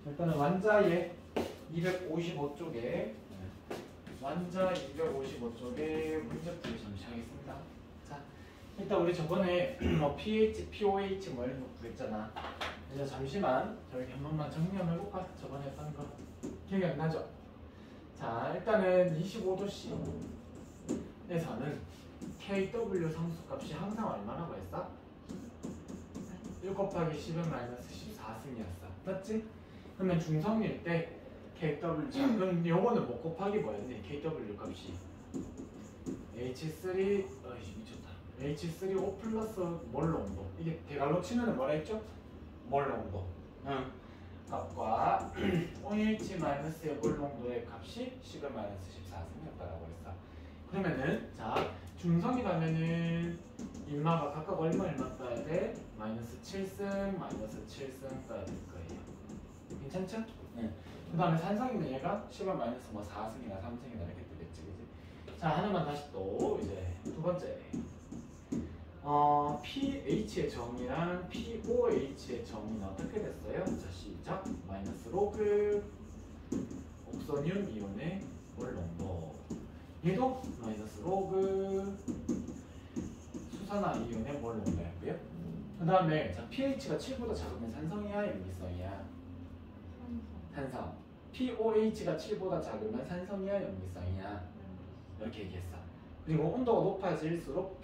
일단은 완자의 255쪽에 완자 255쪽에 문제풀이 잠시 하겠습니다. 자, 일단 우리 저번에 뭐 pH, pOH 뭐 이런 거 구했잖아. 이제 잠시만 저기 한 번만 정리 한번 해볼까? 저번에 했던 거 기억이 안 나죠? 자, 일단은 25도씨에서는 KW 상수값이 항상 얼마라고 했어? 1 곱하기 10의 마이너스 14승이었어. 맞지? 그러면 중성일 때 KW 그럼 요거는 뭐 곱하기 뭐였니? KW 값이 H3 미쳤다. H3O 플러스 몰 농도. 이게 대괄호 치면은 뭐라 했죠? 몰 농도. 응. 값과 OH-의 몰 농도의 값이 10의 마이너스 14승이었다라고 했어. 그러면은 자 중성이 가면은 인마가 각각 얼마 떠야 돼? 마이너스 7승, 마이너스 7승 떠야 될 거예요. 괜찮죠? 네. 그 다음에 산성이면 얘가 10의 마이너스 뭐 4승이나 3승이나 이렇게 뜨겠지, 그지? 자, 하나만 다시 또 이제 두 번째. pH의 정의랑 pOH의 정의는 어떻게 됐어요? 자, 시작. 마이너스 로그 옥소늄 이온의 몰 농도. 얘도 마이너스 로그 수산화 이온의 몰 농도였고요. 그 다음에 자, pH가 7보다 작으면 산성이야, 염기성이야? 산성. pOH가 7보다 작으면 산성이야, 염기성이야? 이렇게 얘기했어. 그리고 온도가 높아질수록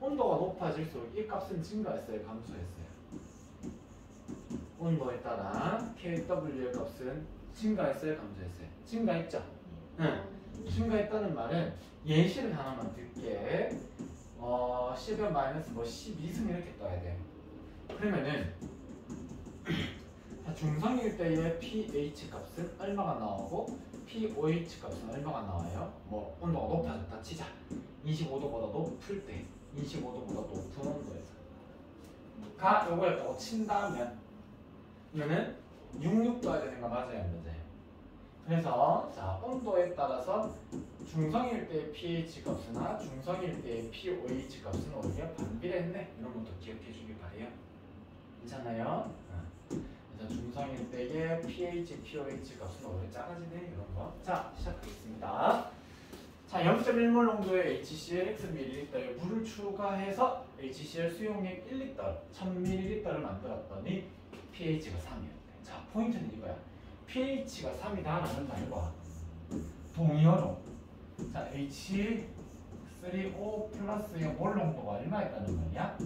온도가 높아질수록 이 값은 증가했어요, 감소했어요? 온도에 따라 KW의 값은 증가했어요, 감소했어요? 증가했죠? 응. 증가했다는 말은 예시를 하나만 들게. 10의 마이너스 뭐 12승 이렇게 떠야 돼. 그러면은 중성일 때의 pH 값은 얼마가 나오고 pOH 값은 얼마가 나와요? 뭐 온도가 높아졌다 치자. 25도보다 높을 때 25도보다 높은 온도에서 가 요거였다고 친다면 이거는 66 떠야 되는 거 맞아요, 안 맞아요? 그래서 자 온도에 따라서 중성일 때의 pH 값이나 중성일 때의 pOH 값은 오히려 반비례했네. 이런 것도 기억해 주길 바래요. 괜찮아요? 그래서 중성일 때의 pH, pOH 값은 오히려 작아지네. 이런 거. 자, 시작하겠습니다. 자, 0.1몰 농도의 HCl Xml에 물을 추가해서 HCl 수용액 1리터, 1000ml를 만들었더니 pH가 3이었대. 자, 포인트는 이거야. pH가 3이다라는 말과 동의어로 자, H3O 플러스의 몰 농도가 얼마였다는 말이야?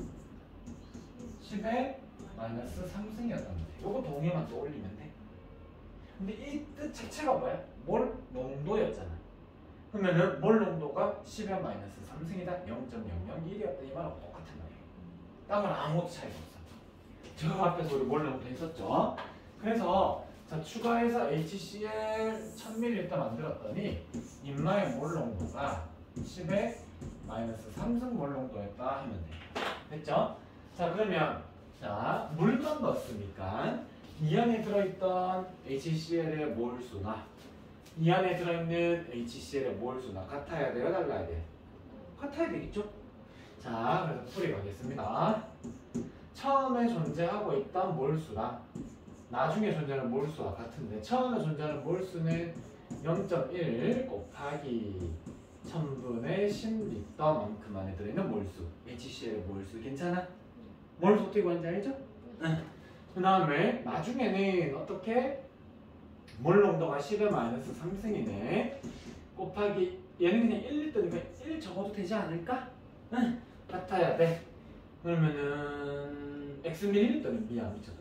10의 마이너스 3승이었단 말이야. 요거 동의어만 떠올리면 돼. 근데 이 뜻 자체가 뭐야? 몰 농도였잖아. 그러면은 몰 농도가 10의 마이너스 3승이다. 0.001이었다. 이 말하고 똑같은 말이에요. 딴건 아무것도 차이가 없어. 저 앞에서 우리 몰 농도 했었죠. 그래서 자, 추가해서 HCl 1000ml 만들었더니 인마의 몰 농도가 10의 마이너스 3승 몰 농도였다 하면 돼. 됐죠? 자, 그러면 자, 물만 넣었으니까 이 안에 들어있던 HCl의 몰수나 이 안에 들어있는 HCl의 몰수나 같아야 돼요? 달라야 돼요? 같아야 되겠죠? 자, 그래서 풀이 가겠습니다. 처음에 존재하고 있던 몰수랑 나중에 존재하는 몰수와 같은데 처음에 존재하는 몰수는 0.1 곱하기 1000분의 10리터만큼 안에 들어있는 몰수. HCl의 몰수. 괜찮아? 몰수 어떻게 구하는지 알죠? 그 다음에 나중에는 어떻게? 몰 농도가 10의 마이너스 3승이네. 곱하기 얘는 그냥 1리터니까 1 적어도 되지 않을까? 응. 같아야 돼. 그러면은 Xml는 미쳤다.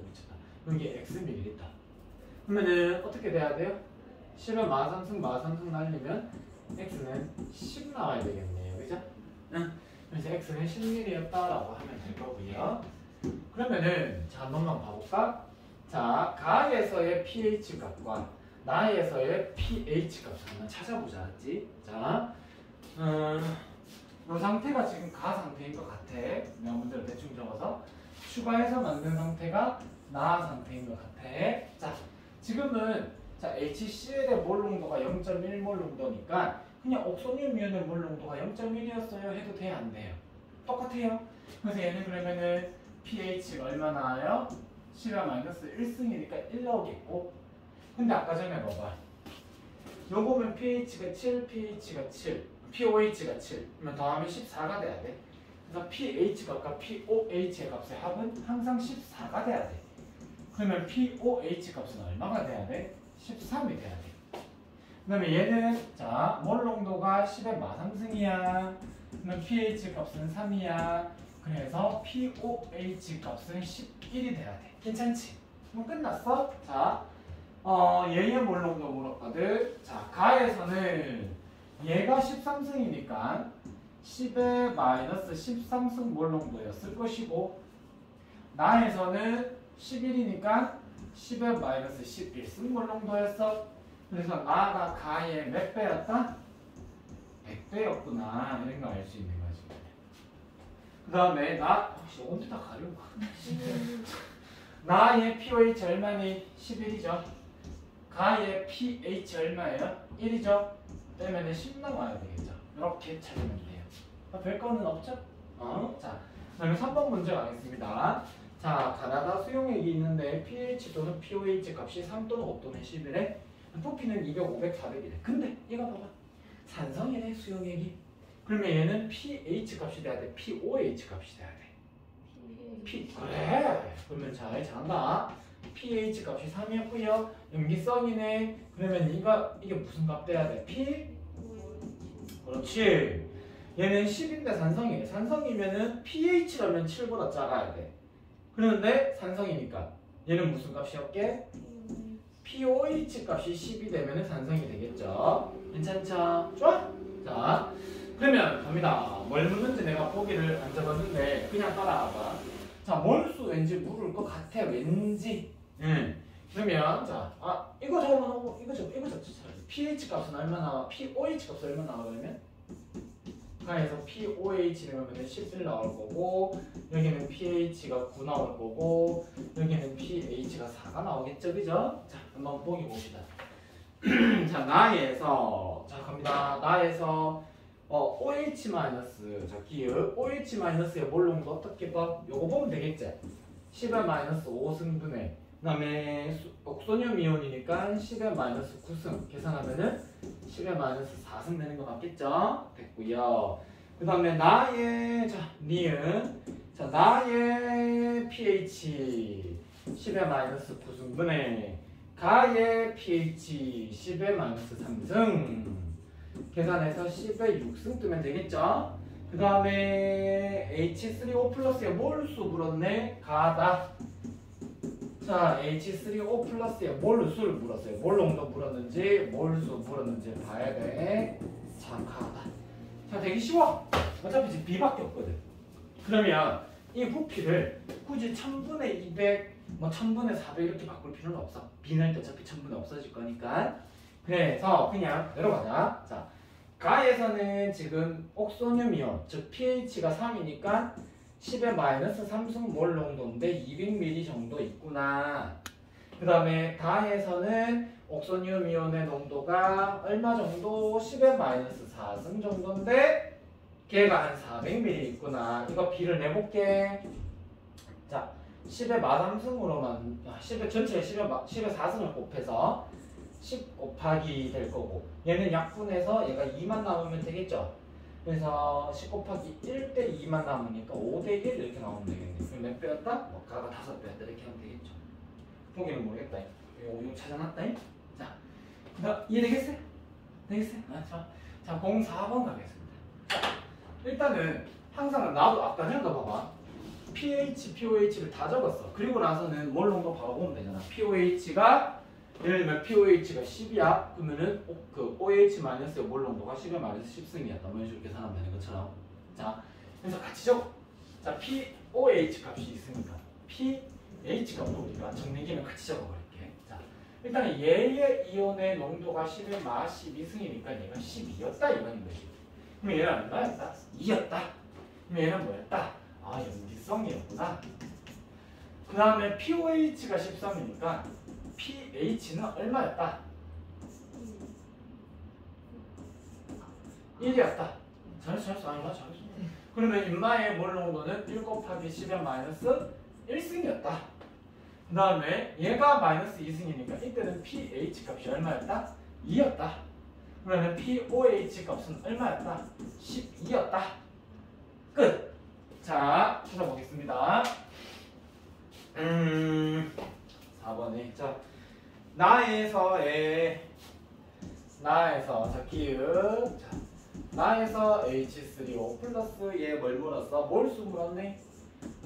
이게 Xml. 그러면은 어떻게 돼야 돼요? 10의 마삼승 날리면 X는 10 나와야 되겠네요. 그죠? 응. 그래서 X는 10ml였다라고 하면 될 거고요. 그러면은 자, 한 번만 봐볼까? 자, 가에서의 pH 값과 나에서의 pH 값을 한번 찾아보자. 알았지? 자, 이 상태가 지금 가 상태인 것 같아. 내가 문제를 대충 적어서 추가해서 만든 상태가 나 상태인 것 같아. 자, 지금은 자 HCl의 몰 농도가 0.1몰 농도니까 그냥 옥소늄 이온의 몰 농도가 0.1이었어요 해도 돼? 안 돼요? 똑같아요. 그래서 얘는 그러면은 pH가 얼마 나와요? 10의 마이너스 1승이니까 1 나오겠고. 근데 아까 전에 봐봐. 요거면 pH가 7, pH가 7, pOH가 7. 그러면 더하면 14가 돼야 돼. 그래서 pH가 아까 pOH의 값의 합은 항상 14가 돼야 돼. 그러면 pOH 값은 얼마가 돼야 돼? 13이 돼야 돼. 그 다음에 얘는 자, 몰 농도가 10의 마상승이야. 그러면 pH 값은 3이야. 그래서 pOH 값은 11이 돼야 돼. 괜찮지? 그럼 끝났어? 자, 얘의 몰 농도 물었거든. 자, 가에서는 얘가 13승이니까 10의 마이너스 13승 몰 농도였을 것이고, 나에서는 11이니까 10의 마이너스 11승 몰 농도였어. 그래서 나가 가의 몇 배였다? 100배였구나. 이런 거 알 수 있는 거지. 그 다음에 나 언제 다 가려고. 나의 pOH 얼마니? 11이죠. 가의 pH 얼마예요? 1이죠. 그러면 10 나와야 되겠죠. 이렇게 찾으면 돼요. 별거는 없죠? 자, 그러면 3번 문제 가겠습니다. 자, 가나다 수용액이 있는데 pH 또는 pOH 값이 3 또는 5 또는 11에 부피는 200, 500, 400이래. 근데 얘가 봐봐. 산성이네, 수용액이. 그러면 얘는 pH 값이 돼야 돼? pOH 값이 돼야 돼? 그래. 그러면 잘 잘한다. pH 값이 3이었고요. 염기성이네. 그러면 이게 무슨 값 돼야 돼? 그렇지. 얘는 10인데 산성이네. 산성이면은 pH라면 7보다 작아야 돼. 그런데 산성이니까 얘는 무슨 값이었게? pOH 값이 10이 되면 산성이 되겠죠. 괜찮죠? 좋아? 자, 그러면 갑니다. 뭘 묻는지 내가 보기를 안 적었는데 그냥 따라와봐. 자, 몰수 왠지 물을 것 같아. 왠지. 그러면 자, 이거 적으면 하고 이거 적지. pH 값은 얼마 나와? pOH 값은 얼마 나와 그러면? 가에서 pOH를 하면 11 나올 거고, 여기는 pH가 9 나올 거고, 여기는 pH가 4가 나오겠죠, 그죠? 자, 한번 보기 봅시다. 자, 나에서 자 갑니다. 나에서 OH 마이너스, 자 기억 OH 마이너스의 몰 농도 어떻게 봐? 요거 보면 되겠지? 10의 마이너스 5승분의 그다음에 옥소늄 이온이니까 10의 마이너스 9승 계산하면은 10의 마이너스 4승 되는 거 맞겠죠? 됐고요. 그 다음에 나의 자 니은 자 나의 pH 10의 마이너스 9승분의 가의 pH 10의 마이너스 3승 계산해서 10의 6승 뜨면 되겠죠? 그 다음에 H3O 플러스의 몰수 물었네. 가다. 자, H3O 플러스의 몰수를 물었어요. 몰 농도 물었는지 몰수 물었는지 봐야 돼. 자, 가다. 자, 되게 쉬워. 어차피 지금 B밖에 없거든. 그러면 이 부피를 굳이 1000분의 200, 뭐 1000분의 400 이렇게 바꿀 필요는 없어. B는 어차피 1000분의 없어질 거니까. 그래서 그냥 내려가자. 자, 가에서는 지금 옥소늄 이온, 즉 pH가 3이니까 10의 마이너스 3승 몰 농도인데 200ml 정도 있구나. 그 다음에 다에서는 옥소늄 이온의 농도가 얼마 정도? 10의 마이너스 4승 정도인데 걔가 한 400ml 있구나. 이거 B를 내볼게. 자, 10의 마3승으로만 10의 전체 10의 4승을 곱해서 10 곱하기 될 거고, 얘는 약분해서 얘가 2만 남으면 되겠죠. 그래서 10 곱하기 1대 2만 남으니까 5대 1 이렇게 나오면 되겠네. 그럼 몇 배였다? 뭐 가가 5배였다 이렇게 하면 되겠죠. 보기는 모르겠다. 이거 찾아놨다. 자, 이해되겠어요? 되겠어요? 자, 04번 가겠습니다. 자, 일단은 항상 나도 아까 전에 봐봐. pH, pOH를 다 적었어. 그리고 나서는 몰 농도 바로 보면 되잖아. pOH가 예를 들면 pOH가 10이야. 그러면은 그 OH-의 몰 농도가 10의 마이너스 10승이었다. 뭐 이런 식으로 계산하면 되는 것처럼. 자, 그래서 같이 적어. 자, pOH 값이 있으니까 pH 값도 우리가 적는 김에 같이 적어버릴게. 자, 일단 얘의 이온의 농도가 10의 마 12승이니까 얘가 12였다 이거인 거지. 그럼 얘는 얼마였다? 2였다. 그럼 얘는 뭐였다? 염기성이었구나. 그 다음에 pOH가 13이니까 pH는 얼마였다? 1이었다. 잘했어. 아닌가? 잘했어. 그러면 인마의 몰 농도는 1 곱하기 10의 마이너스 1승이었다. 그 다음에 얘가 마이너스 2승이니까 이때는 pH 값이 얼마였다? 2였다. 그러면 pOH 값은 얼마였다? 12였다. 끝! 자, 찾아보겠습니다. 4번에 자 나에서 자 기읍 자 나에서 H3O 플러스 얘 뭘 물었어? 몰수 물었네.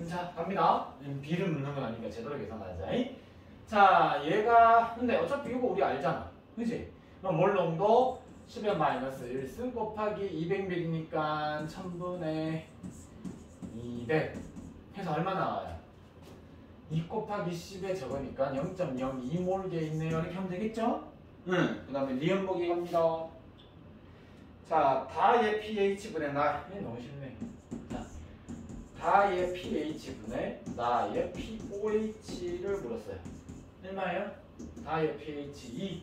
자 갑니다. B를 묻는 건 아니니까 제대로 계산하자. 자 얘가 근데 어차피 이거 우리 알잖아. 그치? 그럼 몰 농도 10의 마이너스 1승 곱하기 200ml니까 1000분의 200 해서 얼마 나와요? 2 곱하기 10에 적으니까 0.02몰 게 있네요. 이렇게 하면 되겠죠? 그 다음에 니은 보기 갑니다. 자, 다의 pH분의 나. 이게 너무 쉽네. 자, 다의 pH분의 나의 pOH를 물었어요. 얼마예요? 다의 pH 2,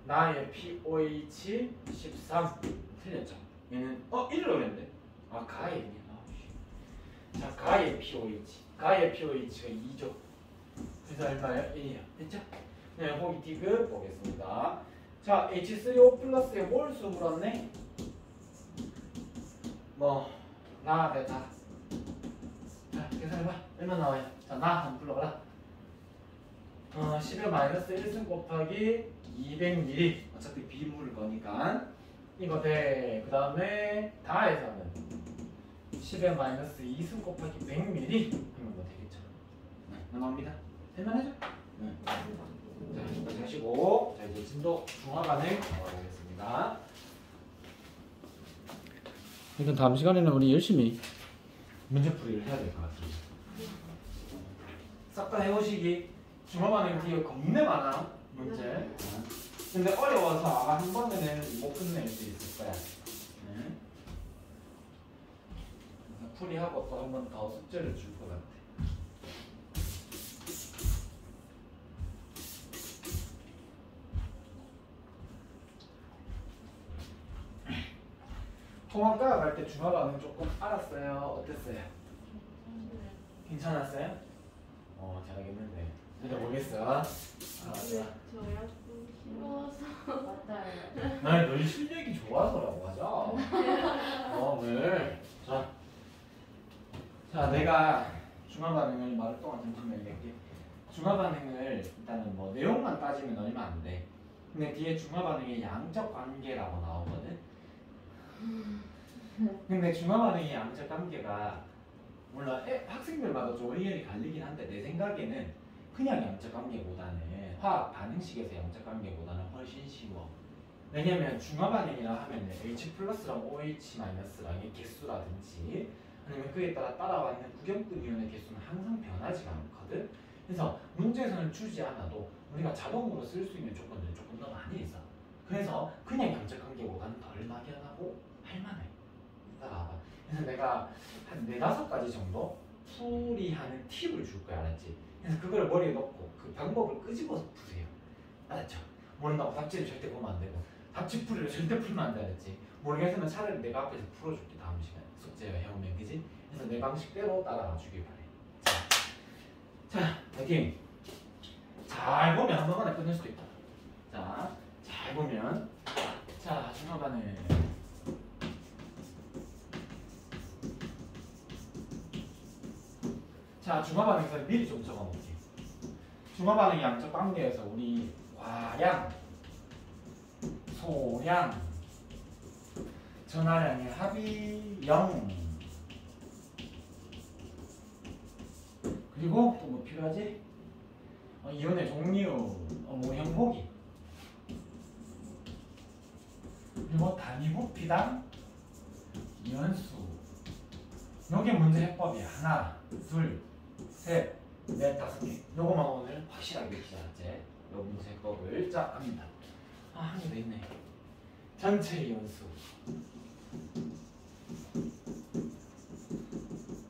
나의 pOH 13. 틀렸죠? 얘는 1을 그랬는데. 아, 가에 있네. 자, 가의 pOH. 가의 pOH가 2죠. 그래서 얼마예요? 1이요. 됐죠? 네, 보기 디귿 보겠습니다. 자, H3O 플러스에 몰수 물었네. 나 됐다. 자, 계산해봐. 얼마 나와요? 자, 나 한번 불러봐라. 10의 마이너스 1승 곱하기 200ml. 어차피 비물을 거니까. 이거 돼. 그 다음에 다에서는 10의 마이너스 2승 곱하기 100ml 하면 뭐 되겠죠? 네, 나옵니다. 할만하죠? 네. 자, 여기까지 하시고 자 이제 진도 중화반응 보겠습니다. 일단 다음 시간에는 우리 열심히 문제풀이를 해야 될 것 같습니다. 싹 다 해오시기. 중화반응 뒤에 겁내 많아 문제. 근데 어려워서 아마 한 번에는 못 끝낼 수 있을 거야. 네. 풀이하고 또 한 번 더 숙제를 줄 것 같아. 통합과학 할 때 중화반응 조금 알았어요? 어땠어요? 괜찮았어요? 잘하겠는데. 근데 모르겠어. 저요? 싫어서 맞아요. 난 너희 실력이 좋아서라고 하자. 왜? 자, 내가 중화반응을 말을 동안 잠시만 얘기할게. 중화반응을 일단은 뭐 내용만 따지면 얼마 안 돼. 근데 뒤에 중화반응의 양적 관계라고 나오거든. 근데 중화반응의 양적 관계가 몰라 학생들마다 좀 의견이 갈리긴 한데 내 생각에는 그냥 양적 관계보다는 화학 반응식에서 양적 관계보다는 훨씬 쉬워. 왜냐면 중화반응이라 하면 H 플러스랑 OH 마이너스랑의 개수라든지 아니면 그에 따라 따라와 있는 구경꾼 이온의 개수는 항상 변하지가 않거든. 그래서 문제에서는 주지 않아도 우리가 자동으로 쓸 수 있는 조건들이 조금 더 많이 있어. 그래서 그냥 양적 관계보다는 덜 막연하고 할만해. 따라와봐. 그래서 내가 한 4-5가지 정도 풀이하는 팁을 줄 거야. 알았지? 그래서 그걸 머리에 넣고 그 방법을 끄집어서 푸세요. 알았죠? 모른다고 답지를 절대 보면 안 되고 답지 풀이를 절대 풀면 안 돼. 알았지? 모르겠으면 차라리 내가 앞에서 풀어줄게. 다음 시간에 숙제 해오면. 그지? 그래서 내 방식대로 따라가 주길 바래. 자, 파이팅! 잘 보면 한 번만에 끝낼 수도 있다. 자, 잘 보면 자, 중화반응 자, 중화반응에서 미리 좀 적어놓을게. 중화반응의 양적 관계에서 우리 과량, 소량, 전하량의 합이 0 그리고 또 뭐 필요하지? 이온의 종류, 모형 보기 그리고 단위 부피당 이온수 요게 문제 해법이야. 하나, 둘, 셋, 넷, 5개. 요거만 오늘 확실하게 외치자. 요 문제 해법을 자 갑니다. 한 개 더 있네. 전체 이온수.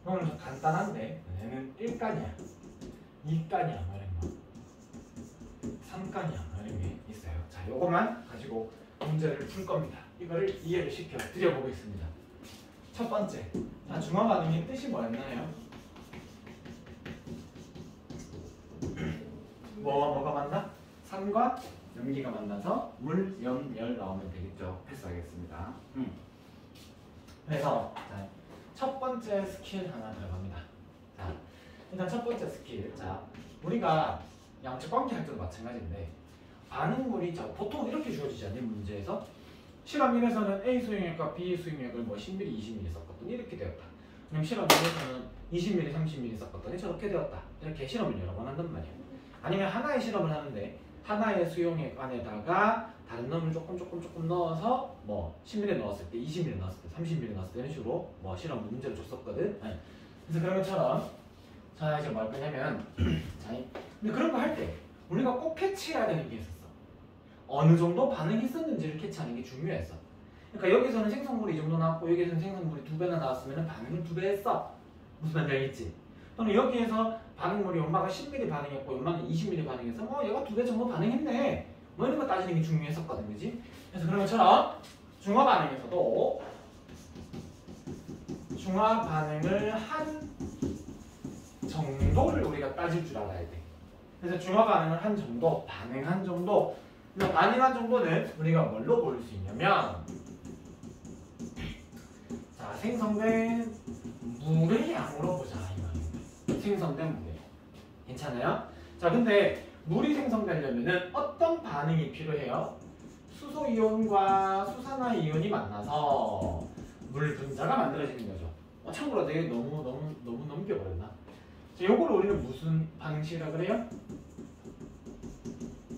오늘 좀 간단한데 얘는 1가냐, 2가냐, 뭐 이런 거, 3가냐, 뭐 이런 게 있어요. 자, 요거만 가지고 문제를 풀 겁니다. 이거를 이해를 시켜 드려보겠습니다. 첫 번째, 자, 중화반응의 뜻이 뭐였나요? 뭐가 만나? 산과 염기가 만나서 물, 염, 열 나오면 되겠죠. 패스하겠습니다. 그래서 자, 첫 번째 스킬 하나 들어갑니다. 자, 일단 첫 번째 스킬. 자, 우리가 양측 관계 할 때도 마찬가지인데 반응물이 자, 보통 이렇게 주어지지 않니 문제에서 실험 1에서는 A 수용액과 B 수용액을 뭐 10ml, 20ml 썼거든 이렇게 되었다. 그럼 실험 2에서는 20ml, 30ml 썼거든요 저렇게 되었다. 이렇게 실험을 여러 번 한단 말이야. 아니면 하나의 실험을 하는데 하나의 수용액 안에다가 다른 놈을 조금 넣어서 뭐 10ml 넣었을 때, 20ml 넣었을 때, 30ml 넣었을 때 이런 식으로 뭐 실험 문제를 줬었거든. 네. 그래서 그런 것처럼 자 이제 뭐 할 거냐면 자 근데 그런 거 할 때 우리가 꼭 캐치해야 되는 게 있었어. 어느 정도 반응했었는지를 캐치하는 게 중요했어. 그러니까 여기서는 생성물이 이 정도 나왔고 여기서는 생성물이 2배나 나왔으면 반응을 2배 했어. 무슨 말인지 알겠지? 또는 여기에서 반응물이 엄마가 10ml 반응했고 엄마는 20ml 반응해서 뭐 얘가 2배 정도 반응했네. 뭐 이런 거 따지는 게 중요했었거든, 그지? 그래서 그런 것처럼 중화 반응에서도 중화 반응을 한 정도를 우리가 따질 줄 알아야 돼. 그래서 중화 반응을 한 정도, 반응한 정도. 근데 반응한 정도는 우리가 뭘로 볼 수 있냐면 자 생성된 물의 양으로 보자 이 말입니다. 생성된 물의 양. 괜찮아요? 자 근데 물이 생성되려면은 어떤 반응이 필요해요? 수소 이온과 수산화 이온이 만나서 물 분자가 만들어지는 거죠. 참고로 내가 너무 넘겨버렸나? 자, 요걸 우리는 무슨 반응식이라 그래요?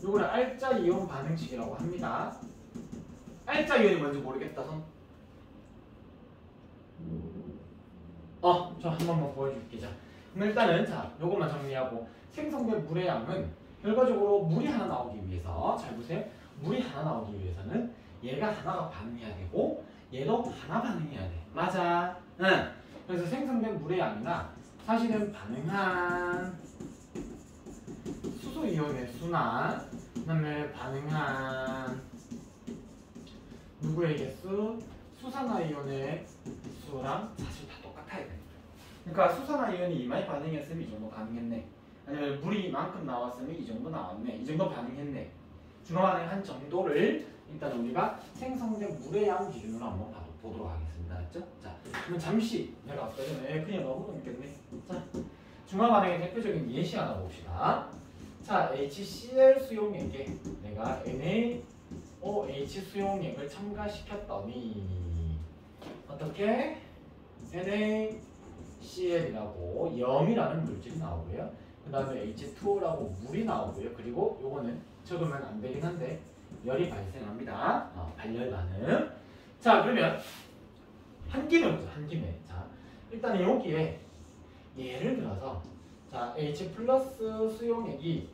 요거는 알자 이온 반응식이라고 합니다. 알자 이온이 뭔지 모르겠다 손. 저 한 번만 보여줄게. 자, 그럼 일단은 자 요것만 정리하고 생성된 물의 양은 결과적으로 물이 하나 나오기 위해서 잘 보세요. 물이 하나 나오기 위해서는 얘가 하나가 반응해야 되고 얘도 하나 반응해야 돼. 맞아. 응. 그래서 생성된 물의 양이나 사실은 반응한 수소 이온의 수나 그다음에 반응한 누구의 개수? 수산화 이온의 수랑 사실 다 똑같아야 돼. 그러니까 수산화 이온이 이만히 반응했으면 이 정도 가능했네. 아니면 물이 이만큼 나왔으면 이 정도 나왔네. 이 정도 반응했네. 중화 반응한 정도를 일단 우리가 생성된 물의 양 기준으로 한번 보도록 하겠습니다. 알았죠? 자, 그러면 잠시 내가 아까 전에 그냥 너무 넘겼네. 자, 중화 반응의 대표적인 예시 하나 봅시다. 자, HCl 수용액에 내가 NaOH 수용액을 첨가시켰더니 어떻게? NaCl이라고 염이라는 물질이 나오고요. 그 다음에 H2O라고 물이 나오고요. 그리고 요거는 적으면 안 되긴 한데 열이 발생합니다. 발열 반응. 자, 그러면 한 김에 보자. 한 김에. 자, 일단 여기에 예를 들어서 자 H 플러스 수용액이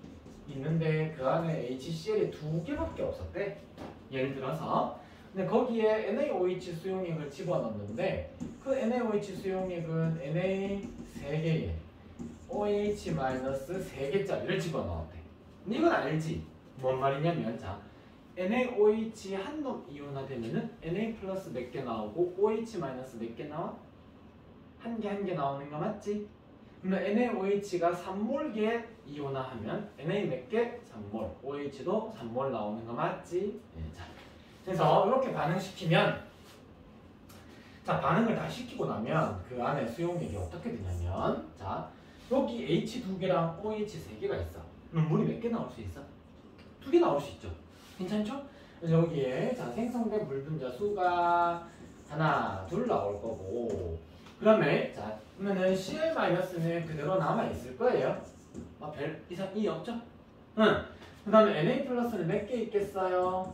있는데 그 안에 HCl이 2개밖에 없었대. 예를 들어서 근데 거기에 NaOH 수용액을 집어넣는데 그 NaOH 수용액은 Na 3개에 OH-3개짜리를 집어넣었대. 근데 이건 알지? 뭔 말이냐면 자 NaOH 한 놈 이온화되면은 Na 플러스 몇 개 나오고 OH 마이너스 몇 개 나와? 한 개 나오는 거 맞지? 그러면 NaOH가 3몰계 이온화하면 Na 몇 개? 3몰. OH도 3몰 나오는 거 맞지? 자, 그래서 이렇게 반응시키면 자 반응을 다 시키고 나면 그 안에 수용액이 어떻게 되냐면 자 여기 H 2개랑 OH 3개가 있어. 그럼 물이 몇 개 나올 수 있어? 2개 나올 수 있죠. 괜찮죠? 그래서 여기에 자 생성된 물 분자 수가 하나, 둘 나올 거고 그 다음에 자 그러면은 Cl-는 그대로 남아 있을 거예요. 별 이상이 없죠? 응. 그 다음에 Na+는 몇 개 있겠어요?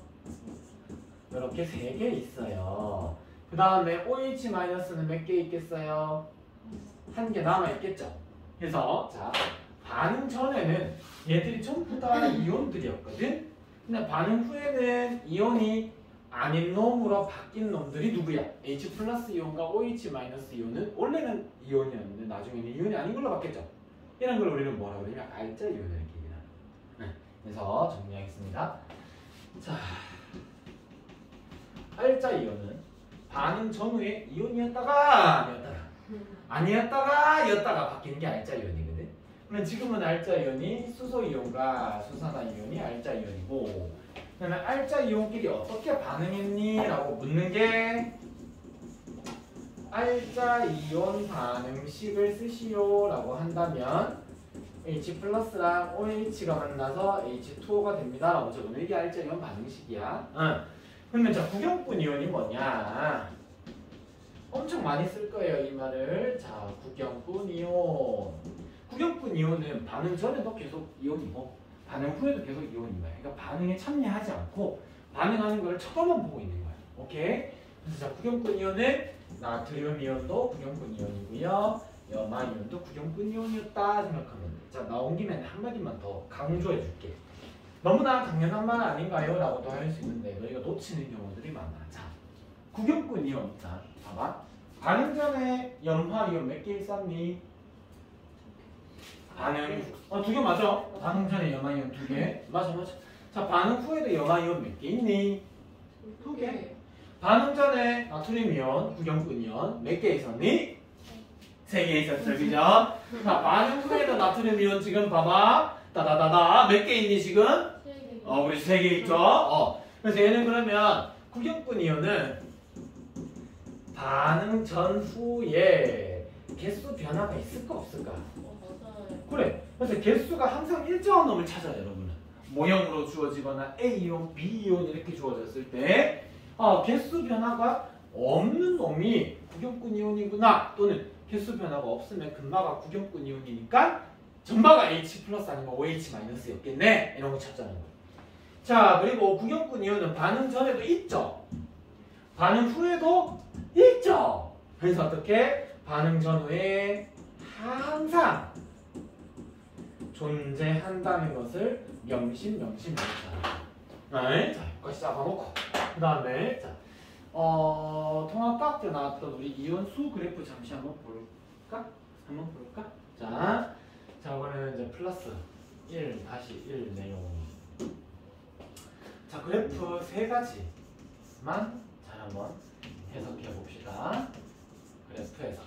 이렇게 3개 있어요. 그 다음에 OH-는 몇 개 있겠어요? 1개 남아 있겠죠? 그래서 자 반응 전에는 얘들이 전부 다 이온들이었거든. 근데 반응 후에는 이온이 아닌 놈으로 바뀐 놈들이 누구야? H 플러스 이온과 OH 마이너스 이온은 원래는 이온이었는데 나중에는 이온이 아닌 걸로 바뀌었죠. 이런 걸 우리는 뭐라고 그러냐면 알자 이온을 얘기합니다. 그래서 정리하겠습니다. 자, 알자 이온은 반응 전후에 이온이었다가 아니었다가 바뀌는 게 알자 이온이거든. 그러면 지금은 알짜 이온이 수소 이온과 수산화 이온이 알짜 이온이고, 그러면 알짜 이온끼리 어떻게 반응했니? 라고 묻는 게 알짜 이온 반응식을 쓰시오 라고 한다면 H 플러스랑 OH가 만나서 H2O가 됩니다 라고 적으면 이게 알짜 이온 반응식이야. 그러면 자, 구경꾼 이온이 뭐냐? 엄청 많이 쓸 거예요 이 말을. 자, 구경꾼 이온. 구경꾼 이온은 반응 전에도 계속 이온이고 반응 후에도 계속 이온인 거야. 그러니까 반응에 참여하지 않고 반응하는 걸 처음만 보고 있는 거야. 오케이? 그래서 자, 구경꾼 이온은 나트륨 이온도 구경꾼 이온이고요. 염화 이온도 구경꾼 이온이었다 생각하면 돼. 자, 나온 김에 한마디만 더 강조해 줄게. 너무나 당연한 말 아닌가요? 라고도 할 수 있는데 너희가 놓치는 경우들이 많아. 자, 구경꾼 이온. 자, 봐봐. 반응 전에 염화 이온 몇 개 있었니? 반응 두 개 맞아. 반응 전에 염화 이온 2개. 맞아. 자, 반응 후에도 염화 이온 몇 개 있니? 2개. 반응 전에 나트륨 이온, 구경꾼 이온 몇 개 있었니? 3개 있었죠, 그죠? 자, 반응 후에도 나트륨 이온 지금 봐봐. 따다다다 몇 개 있니 지금? 3개. 그렇지, 3개 있죠. 그래서 얘는 그러면 구경꾼 이온은 반응 전후에 개수 변화가 있을까 없을까? 맞아요. 그래. 그래서 개수가 항상 일정한 놈을 찾아요, 여러분은. 모형으로 주어지거나 A이온, B이온 이렇게 주어졌을 때 개수 변화가 없는 놈이 구경꾼 이온이구나. 또는 개수 변화가 없으면 금마가 구경꾼 이온이니까 전마가 H 플러스 아니면 OH 마이너스였겠네. 이런 거 찾자는 거예요. 자, 그리고 구경꾼 이온은 반응 전에도 있죠. 반응 후에도 있죠. 그래서 어떻게? 반응 전후에 항상 존재한다는 것을 명심해주자. 네. 자, 여기까지 잡아놓고 그 다음에 자, 통합과학 때 나왔던 우리 이온수 그래프 잠시 한번 볼까? 자, 이번에는 이제 플러스 1 다시 1 내용. 자, 그래프 세 가지만 잘 한번 해석해 봅시다. 그래프 해석.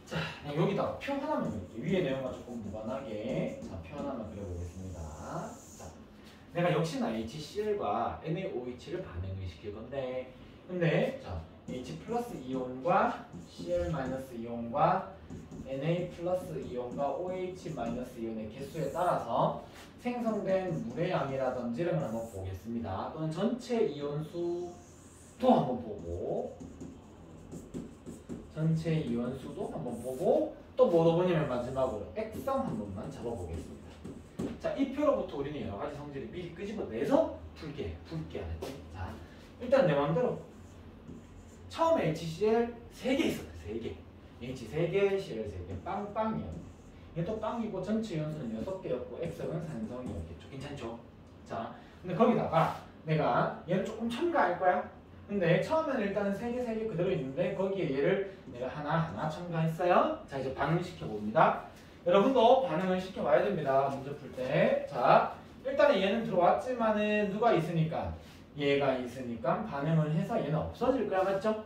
자, 여기다가 표 하나만 그릴게요. 위에 내용과 조금 무관하게. 자, 표 하나만 그려보겠습니다. 자, 내가 역시나 HCl과 NaOH를 반응을 시킬 건데, 근데 자, H 플러스 이온과 Cl 마이너스 이온과 Na 플러스 이온과 OH 마이너스 이온의 개수에 따라서 생성된 물의 양이라든지를 한번 보겠습니다. 또는 전체 이온수도 한번 보고, 전체 이온수도 한번 보고, 또 뭐로 보냐면 마지막으로 액성 한 번만 잡아보겠습니다. 자, 이 표로부터 우리는 여러 가지 성질을 미리 끄집어내서 풀게 하는데, 자, 일단 내 마음대로 처음에 HCl 3개 있었대. 3개. H 3개, Cl 3개. 빵빵이야. 이게 또 빵이고 전체 이온수는 6개였고 액성은 산성이었겠죠. 괜찮죠? 자, 근데 거기다가 내가 얘를 조금 첨가할 거야. 근데 처음에는 일단은 3개 그대로 있는데 거기에 얘를 내가 하나 첨가했어요. 자, 이제 반응을 시켜봅니다. 여러분도 반응을 시켜봐야 됩니다. 문제 풀 때. 자, 일단은 얘는 들어왔지만은 누가 있으니까? 얘가 있으니까 반응을 해서 얘는 없어질 거야. 맞죠?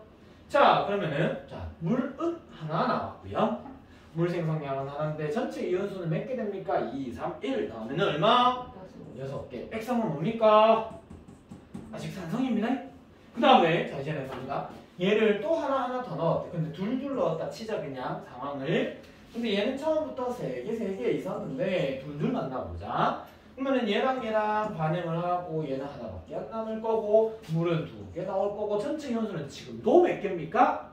자, 그러면은 자, 물은 하나 나왔고요. 물 생성량은 하나인데 전체 이온수는 몇 개 됩니까? 2, 3, 1 더하면 얼마? 6개. 액성은 뭡니까? 아직 산성입니다. 그 다음에 자, 이제는 봅니다. 얘를 또 하나 더 넣었대. 근데 둘 넣었다 치자 그냥 상황을. 근데 얘는 처음부터 3개 있었는데 둘 만나보자. 그러면은 얘랑 반응을 하고 얘는 하나밖에 안 남을 거고 물은 2개 나올 거고 전체 이온수는 지금도 몇 개입니까?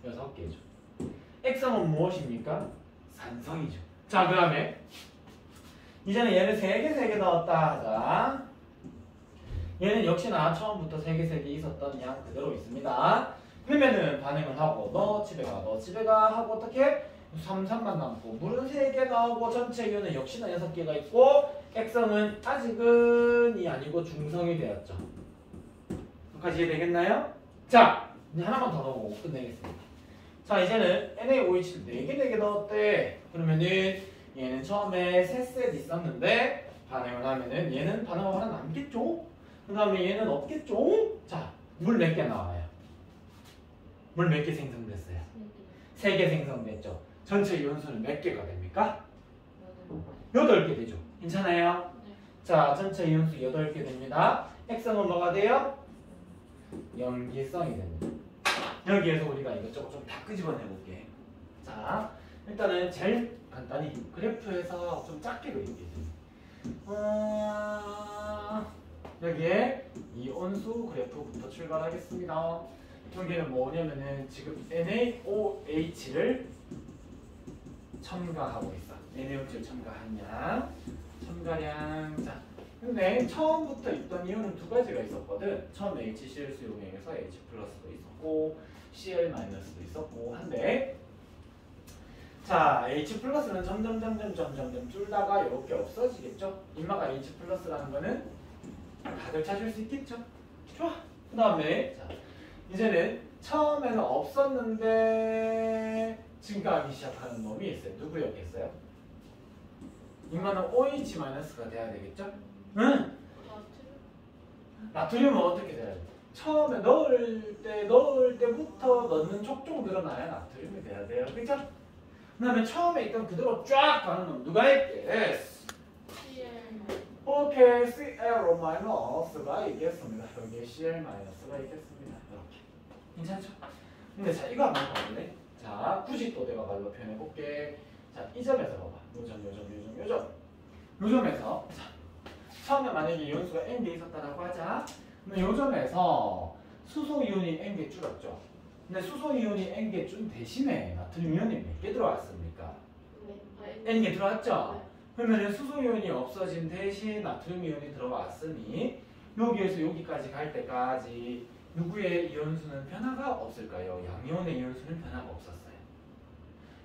6개죠. 액성은 무엇입니까? 산성이죠. 자, 그 다음에 이제는 얘를 3개 넣었다 하자. 얘는 역시나 처음부터 3개 있었던 양 그대로 있습니다. 그러면은 반응을 하고 너 집에 가 하고 어떻게? 3만 남고 물은 3개 나오고 전체 이온은 역시나 6개가 있고 액성은 아직은 이 아니고 중성이 되었죠. 여기까지 이해되겠나요? 자, 이제 하나만 더 넣고 끝내겠습니다. 자, 이제는 NaOH를 4개 넣었대. 그러면은 얘는 처음에 3셋 있었는데 반응을 하면은 얘는 반응하고 하나 남겠죠? 그 다음에 얘는 없겠죠? 자, 물 몇 개 나와요? 물 몇 개 생성됐어요? 3개 생성됐죠? 전체 이온수는 몇 개가 됩니까? 8개 되죠. 괜찮아요? 네. 자, 전체 이온수 8개 됩니다. X는 뭐가 돼요? 염기성이 됩니다. 여기에서 우리가 이것저것 좀 다 끄집어내 볼게. 자, 일단은 제일 간단히 그래프에서 좀 작게 그릴게요. 여기에 이온수 그래프부터 출발하겠습니다. 여기는 뭐냐면은 지금 NaOH를 첨가하고 있어. NaOH를 첨가량. 자, 근데 처음부터 있던 이온은 두 가지가 있었거든. 처음 HCl 수용액에서 H 플러스도 있었고 Cl-도 있었고 한데, 자, H 플러스는 점점 줄다가 이렇게 없어지겠죠? 인마가 H 플러스라는 거는 다들 찾을 수 있겠죠? 좋아. 그 다음에 자, 이제는 처음에는 없었는데 증가하기 시작하는 놈이 있어요. 누구였겠어요? 인마는 OH-가 돼야 되겠죠? 응. 나트륨은 어떻게 돼야 돼? 처음에 넣을 때부터 넣는 촉촉 늘어나야 나트륨이 돼야 돼요. 그죠? 그 다음에 처음에 있던 그대로 쫙 가는 놈 누가 있겠어? 오케이, CL-가 있겠습니다. 여기에 CL-가 있겠습니다. 이렇게. 괜찮죠? 근데 자, 이거 한번 봐볼래? 자, 90도대가 말로 표현해볼게. 자, 이 점에서 봐봐. 요점에서 자, 처음에 만약에 이온수가 N개 있었다라고 하자. 그럼 요점에서 수소이온이 N개 줄었죠. 근데 수소이온이 N개 준 대신에 나트륨 이온이 몇 개 들어왔습니까? N개 들어왔죠? 그러면 수소이온이 없어진 대신 나트륨 이온이 들어왔으니 여기에서 여기까지 갈 때까지 누구의 이온수는 변화가 없을까요? 양이온의 이온수는 변화가 없었어요.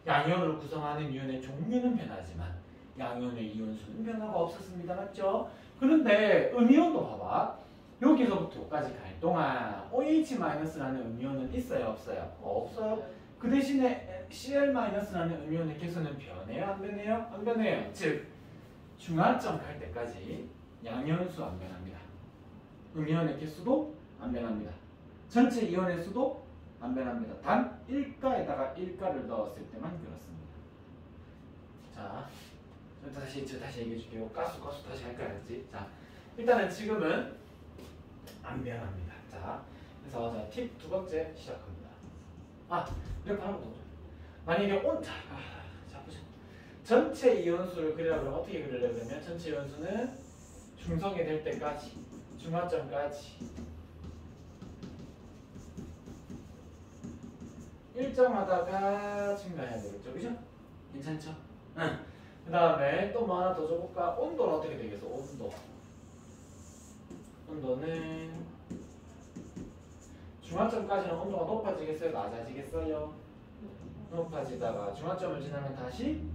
양이온으로 구성하는 이온의 종류는 변하지만 양이온의 이온수는 변화가 없었습니다. 맞죠? 그런데 음이온도 봐봐. 여기서부터 여기까지 갈 동안 OH-라는 음이온은 있어요? 없어요? 없어요. 그 대신에 Cl-라는 음이온의 개수는 변해요? 안 변해요? 안 변해요. 즉 중화점 갈 때까지 양이온수 안 변합니다. 음이온의 개수도 안 변합니다. 전체 이온의 수도 안 변합니다. 단 1가에다가 1가를 넣었을 때만 그렇습니다. 자, 다시 얘기해 줄게요. 가수 다시 할까 했지. 자, 일단은 지금은 안 변합니다. 자, 그래서 자, 팁 두 번째 시작합니다. 이렇게 하는 거죠. 만약에 보자. 전체 이온수를 그리려면 어떻게 그리려면 전체 이온수는 중성이 될 때까지, 중화점까지 일정하다가 증가해야 되겠죠, 그죠? 괜찮죠? 응. 그 다음에 또 뭐 하나 더 줘볼까? 온도는 어떻게 되겠어? 온도는 중화점까지는 온도가 높아지겠어요? 낮아지겠어요? 높아지다가 중화점을 지나면 다시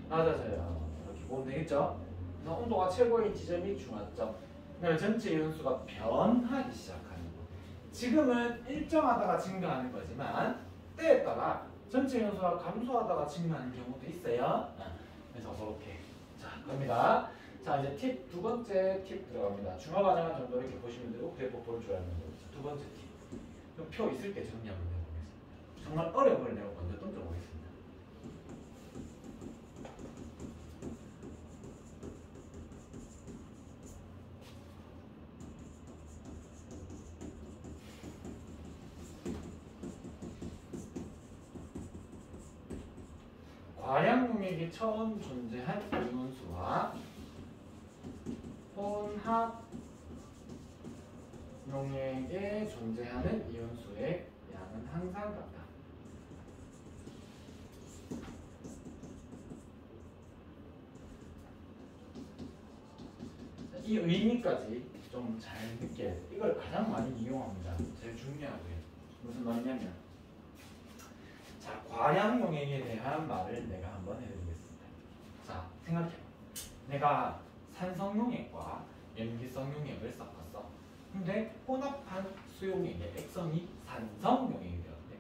낮아져요. 이렇게 보면 되겠죠? 그래서 온도가 최고인 지점이 중화점. 그다음에 전체 이온수가 변하기 시작하는 거. 지금은 일정하다가 증가하는 거지만 때에 따라 전체 이온수가 감소하다가 증가하는 경우도 있어요. 그래서 그렇게. 자, 갑니다. 자, 이제 팁 두 번째 팁 들어갑니다. 중화 가능한 정도 이렇게 보시면 되고 그래프 볼 줄 알면 되고. 두 번째 팁. 그럼 표 있을 때 정리 한번 해보겠습니다. 정말 어려운 걸 내가 먼저 던져보겠습니다. 과량 용액이 처음 존재한 이온수와 혼합 용액에 존재하는 이온수의 양은 항상 같다. 이 의미까지 좀 잘 느껴야 돼. 이걸 가장 많이 이용합니다. 제일 중요하고요. 무슨 말이냐면, 자, 과량 용액에 대한 말을 내가 한번 해드리겠습니다. 자, 생각해봐. 내가 산성 용액과 염기성 용액을 섞었어. 근데 혼합한 수용액의 액성이 산성 용액이 되었대.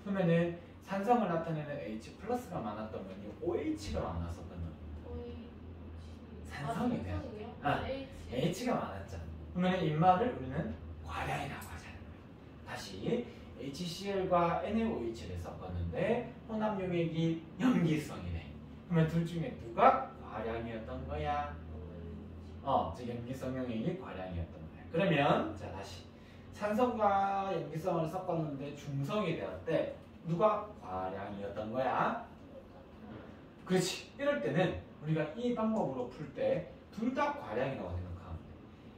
그러면은 산성을 나타내는 H+가 많았던 건요, OH가 많았었던 건요. 산성이 돼요. H가 많았죠. 그러면 인마를 우리는 과량이라고 하자는 거예요. 다시 HCl과 NaOH를 섞었는데 혼합 용액이 염기성이네. 그러면 둘 중에 누가 과량이었던 거야? 즉 염기성 용액이 과량이었던 거야. 그러면 자 다시 산성과 염기성을 섞었는데 중성이 되었대. 누가 과량이었던 거야? 그렇지. 이럴 때는 우리가 이 방법으로 풀 때 둘 다 과량이라고 생각하면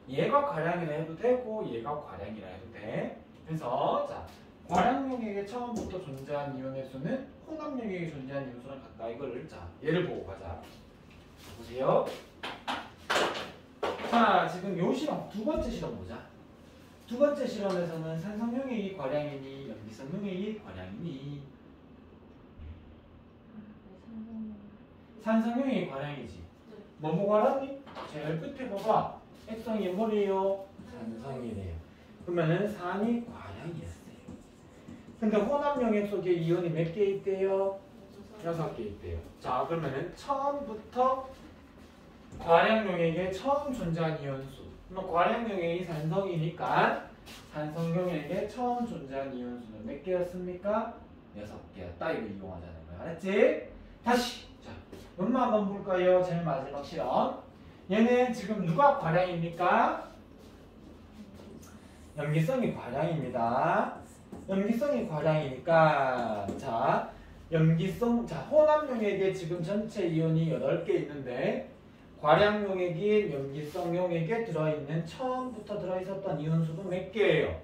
돼. 얘가 과량이라 해도 되고 얘가 과량이라 해도 돼. 그래서 자 과량 용액에 처음부터 존재한 이온의 수는 혼합 용액에 존재한 이온 수랑 같다. 이거를 자 예를 보고 가자. 보세요. 자 지금 요 실험 두 번째 실험 보자. 두 번째 실험에서는 산성 용액이 과량이니 염기성 용액이 과량이니? 산성 용액이 과량이지. 뭐뭐 과량이? 제일 끝에 봐봐. 액성이 뭐래요? 산성이래요. 그러면은 산이 과량이었어요. 근데 혼합 용액 속에 이온이 몇 개 있대요? 6개 있대요. 자 그러면은 처음부터 과량 용액에 처음 존재한 이온수. 그럼 과량 용액이 산성이니까 산성 용액에 처음 존재한 이온수는 몇 개였습니까? 6개였다. 이거 이용하자는 거야. 알았지? 다시. 자, 엄마 한번 볼까요? 제일 마지막 실험. 얘는 지금 누가 과량입니까? 염기성이 과량입니다. 염기성이 과량이니까 자 염기성 자 혼합 용액에 지금 전체 이온이 8개 있는데 과량 용액이 염기성 용액에 들어있는 처음부터 들어있었던 이온수도 몇 개예요?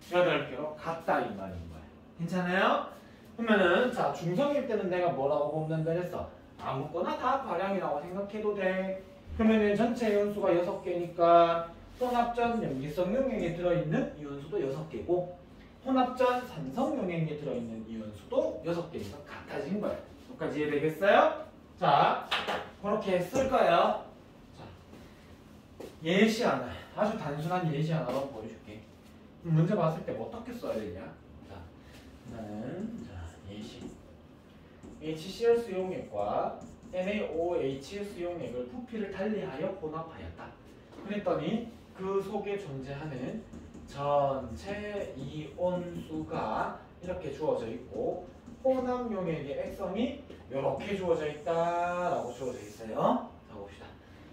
8개로 같다 이 말인 거야. 괜찮아요? 그러면은 자 중성일 때는 내가 뭐라고 보면 되겠어? 아무거나 다 과량이라고 생각해도 돼. 그러면은 전체 이온수가 6개니까 혼합전 염기성 용액에 들어있는 이온수도 6개고 혼합전 산성 용액에 들어있는 이온수도 6개니까 같아진 거야. 여기까지 이해되겠어요? 자, 그렇게 쓸 거예요. 자, 예시 하나, 아주 단순한 예시 하나로 보여줄게. 문제 봤을 때 어떻게 써야 되냐? 자, 나는 예시. HCl 수용액과 NaOH 수용액을 부피를 달리하여 혼합하였다. 그랬더니 그 속에 존재하는 전체 이온수가 이렇게 주어져 있고 혼합 용액의 액성이 이렇게 주어져 있다라고 주어져 있어요. 자 봅시다.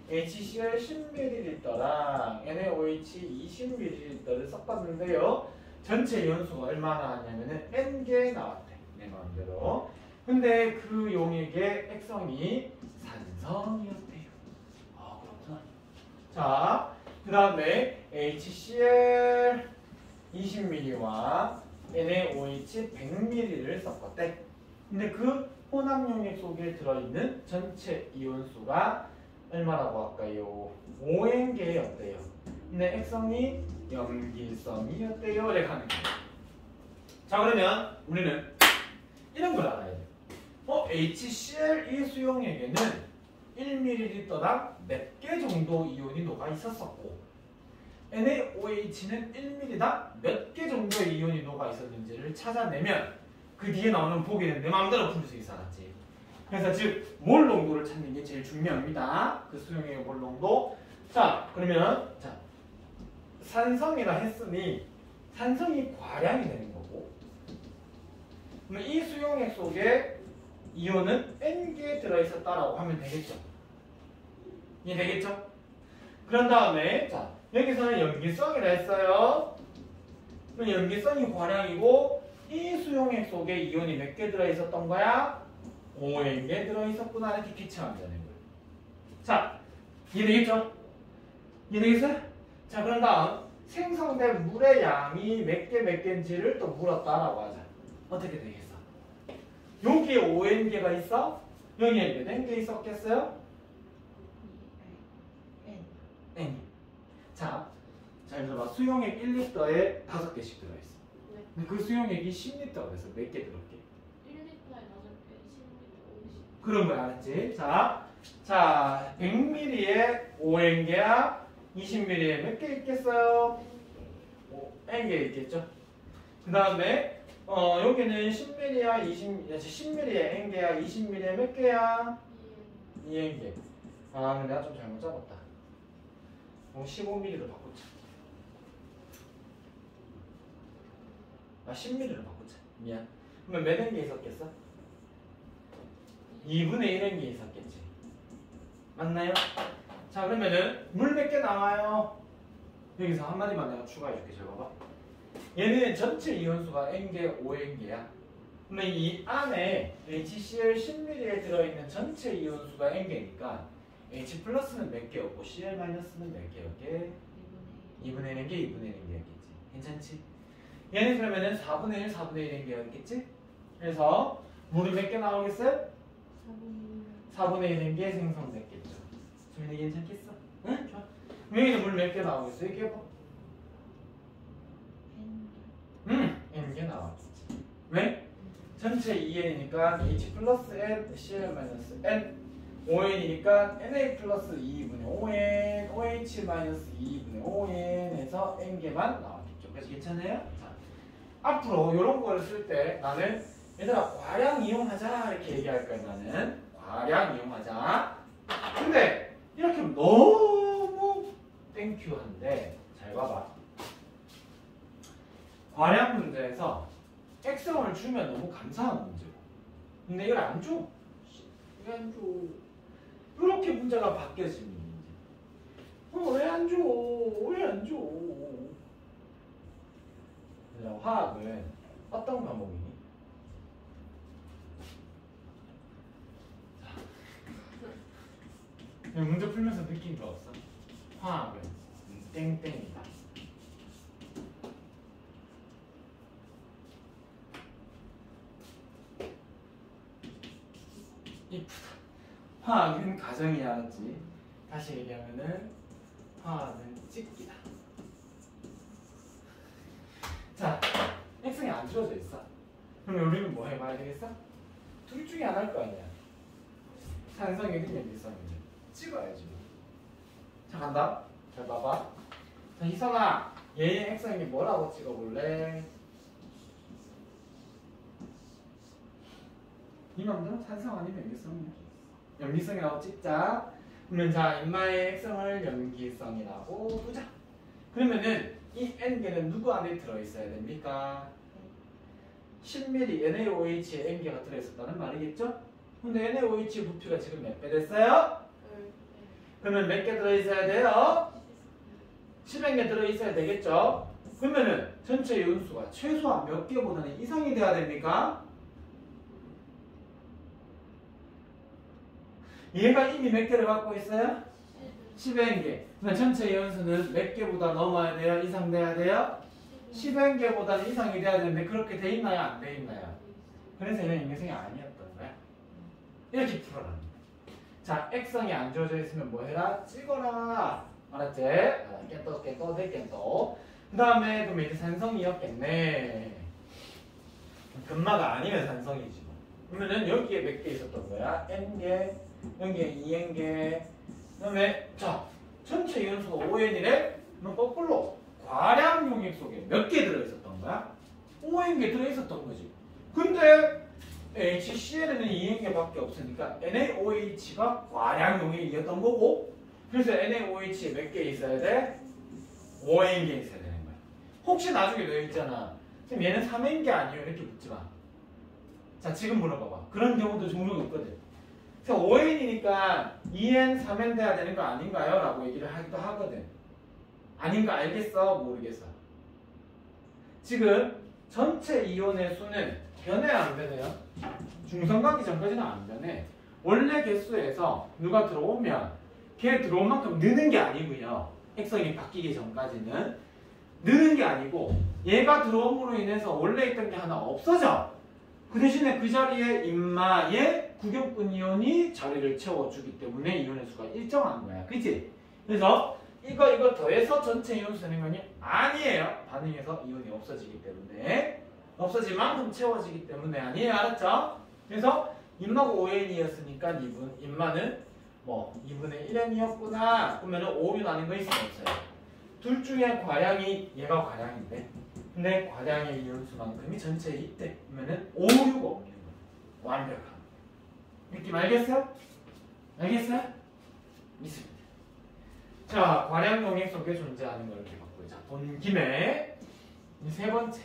HCl 10ml랑 NaOH 20ml를 섞었는데요. 전체 이온수가 얼마나 나왔냐면은 N개 나왔대. 내 마음대로. 근데 그 용액의 액성이 산성이었대요. 아 그렇구나. 자, 그 다음에 HCl 20ml와 NaOH 100ml를 섞었대. 근데 그 혼합 용액 속에 들어있는 전체 이온수가 얼마라고 할까요? 5N개였대요. 근데 액성이 염기성이었대요. 이렇게 하는 거예요. 자 그러면 우리는 이런 걸 알아야 돼요. HCl 이 수용액에는 1ml당 몇 개 정도 이온이 녹아 있었었고 NaOH는 1ml당 몇 개 정도의 이온이 녹아 있었는지를 찾아내면 그 뒤에 나오는 보기는 내 마음대로 풀 수 있어. 알았지? 그래서 즉 몰 농도를 찾는 게 제일 중요합니다. 그 수용액의 몰 농도. 자 그러면 자 산성이라 했으니 산성이 과량이 되는 거고 그러면 이 수용액 속에 이온은 N개 들어있었다라고 하면 되겠죠? 이해되겠죠? 그런 다음에 자 여기서는 염기성이라 했어요. 그럼 염기성이 과량이고 이 수용액 속에 이온이 몇 개 들어있었던 거야? 5N개 들어있었구나. 이렇게 기체하면 되는 거예요. 자 이해되겠죠? 이해되겠어요? 자 그런 다음 생성된 물의 양이 몇 개인지를 또 물었다라고 하자. 어떻게 되겠어? 여기에 5N개가 있어? 여기에 몇 N개 있었겠어요? N. 자, 잘 들어봐. 수용액 1리터에 5개씩 들어있어. 네. 근데 그 수용액이 10리터가 돼서 몇 개 들었게? 1리터에 5개, 10리터 50. 그런 거야, 알았지? 자, 100ml에 5N개야, 20ml에 몇 개 있겠어요? N개 있겠죠? 그 다음에 여기는 10ml야, 10ml에 N개야, 20ml에 몇 개야? 2N개. 아, 근데 내가 좀 잘못 잡았다. 15ml로 바꾸자. 10ml로 바꾸자. 미안. 그러면 몇 N개 있었겠어? 2분의 1N개 있었겠지. 맞나요? 자 그러면은 물 몇 개 나와요? 여기서 한마디만 내가 추가해줄게. 잘 봐봐. 얘는 전체 이온수가 N개, ON개야. 그러면 이 안에 HCl 10ml에 들어있는 전체 이온수가 N개니까 H 플러스는 몇 개였고 Cl 마이너스는 몇 개였게? 2분의 1개, 2분의 1개였겠지. 괜찮지? 얘는 그러면은 4분의 1, 4분의 1개였겠지? 그래서 물이 몇 개 나오겠어요? 4분의 1개 생성됐겠죠. 수민이 괜찮겠어? 응? 좋아. 여기는 물 몇 개 나오겠어? 얘기해봐. N개 나왔겠지. 왜? 전체 2N이니까 H 플러스 N, Cl 마이너스 N, ON이니까 NA 플러스 2분의 5N, OH 마이너스 2분의 5N에서 N개만 나왔겠죠. 그래서 괜찮아요? 자, 앞으로 이런 거를 쓸 때 나는 얘들아 과량 이용하자 이렇게 얘기할 거야. 나는 과량 이용하자. 근데 이렇게 하면 너무 땡큐한데 잘 봐봐. 과량 문제에서 X형을 주면 너무 감사한 문제고 근데 이걸 안 줘. 왜 안 줘? 이렇게 문제가 바뀌어지는 문제. 왜 안 줘? 왜 안 줘? 화학은 어떤 과목이니? 문제 풀면서 느낀 거 없어? 화학은 땡땡이다. 이쁘다. 화학은 가정이 알았지. 다시 얘기하면은 화학은 찍기다. 자, X이 안 주어져 있어. 그럼 우리는 뭐 해봐야 되겠어? 둘 중에 안 할 거 아니야. 산성이든 염기성이든 찍어야지. 자, 간다. 잘 봐봐. 자, 희선아, 얘의 X형이 뭐라고 찍어볼래? 이 맘대로 산성 아니면 염기성이야. 염기성이라고 찍자. 그러면 자, 인마의 X형을 염기성이라고 두자. 그러면은 이 N개는 누구 안에 들어있어야 됩니까? 10ml NaOH에 N개가 들어있었다는 말이겠죠? 근데 NaOH 부피가 지금 몇 배 됐어요? 그러면 몇 개 들어있어야 돼요? 10N개 들어있어야 되겠죠? 그러면은 전체 이온수가 최소한 몇 개보다는 이상이 돼야 됩니까? 얘가 이미 몇 개를 갖고 있어요? 10N개. 그러면 전체 이온수는 몇 개보다 넘어야 돼요? 이상 돼야 돼요? 10N개보다는 이상이 돼야 되는데 그렇게 돼 있나요? 안 돼 있나요? 그래서 얘는 인계성이 아니었던 거야. 이렇게 풀어라. 자, X성이 안 주어져 있으면 뭐 해라? 찍어라. 알았지? 깬또 깬또. 그 다음에 그럼 이제 산성이었겠네. 금마가 아니면 산성이지. 그러면은 여기에 몇 개 있었던 거야? N개, 여기에 2N개. 그 다음에 자, 전체 이온수가 5N이래? 그럼 거꾸로 과량 용액 속에 몇 개 들어있었던 거야? 5N개 들어있었던 거지. 근데 HCl에는 2N개밖에 없으니까 NaOH가 과량 용액이었던 거고 그래서 NaOH에 몇 개 있어야 돼? 5N개 있어야 되는 거야. 혹시 나중에 너 있잖아. 그럼 얘는 3N개 아니에요? 이렇게 묻지 마. 자, 지금 물어봐봐. 그런 경우도 종종 있거든. 그래서 5N이니까 2N, 3N 돼야 되는 거 아닌가요? 라고 얘기를 하기도 하거든. 아닌 거 알겠어? 모르겠어? 지금 전체 이온의 수는 변해요? 안 변해요? 중성 가기 전까지는 안 변해. 원래 개수에서 누가 들어오면 걔 들어온 만큼 느는 게 아니고요. 핵성이 바뀌기 전까지는 느는 게 아니고 얘가 들어옴으로 인해서 원래 있던 게 하나 없어져. 그 대신에 그 자리에 인마의 구경꾼 이온이 자리를 채워주기 때문에 이온의 수가 일정한 거야. 그치? 그래서 이거 더해서 전체 이온 쓰는 거니? 아니에요. 반응해서 이온이 없어지기 때문에 없어질 만큼 채워지기 때문에 아니에요. 알았죠? 그래서 인마가 5N이었으니까 인마는 뭐 2분의 1N이었구나. 그러면 5는 아닌 거 있으면 없어요. 둘 중에 과량이 얘가 과량인데 근데 과량의 이온수만큼이 전체에 있대. 그러면은 오류가 없는 거야. 완벽한. 느낌 알겠어요? 알겠어요? 있습니다. 자, 과량 용액 속에 존재하는 걸 이렇게 봤고요. 자, 본 김에 세 번째.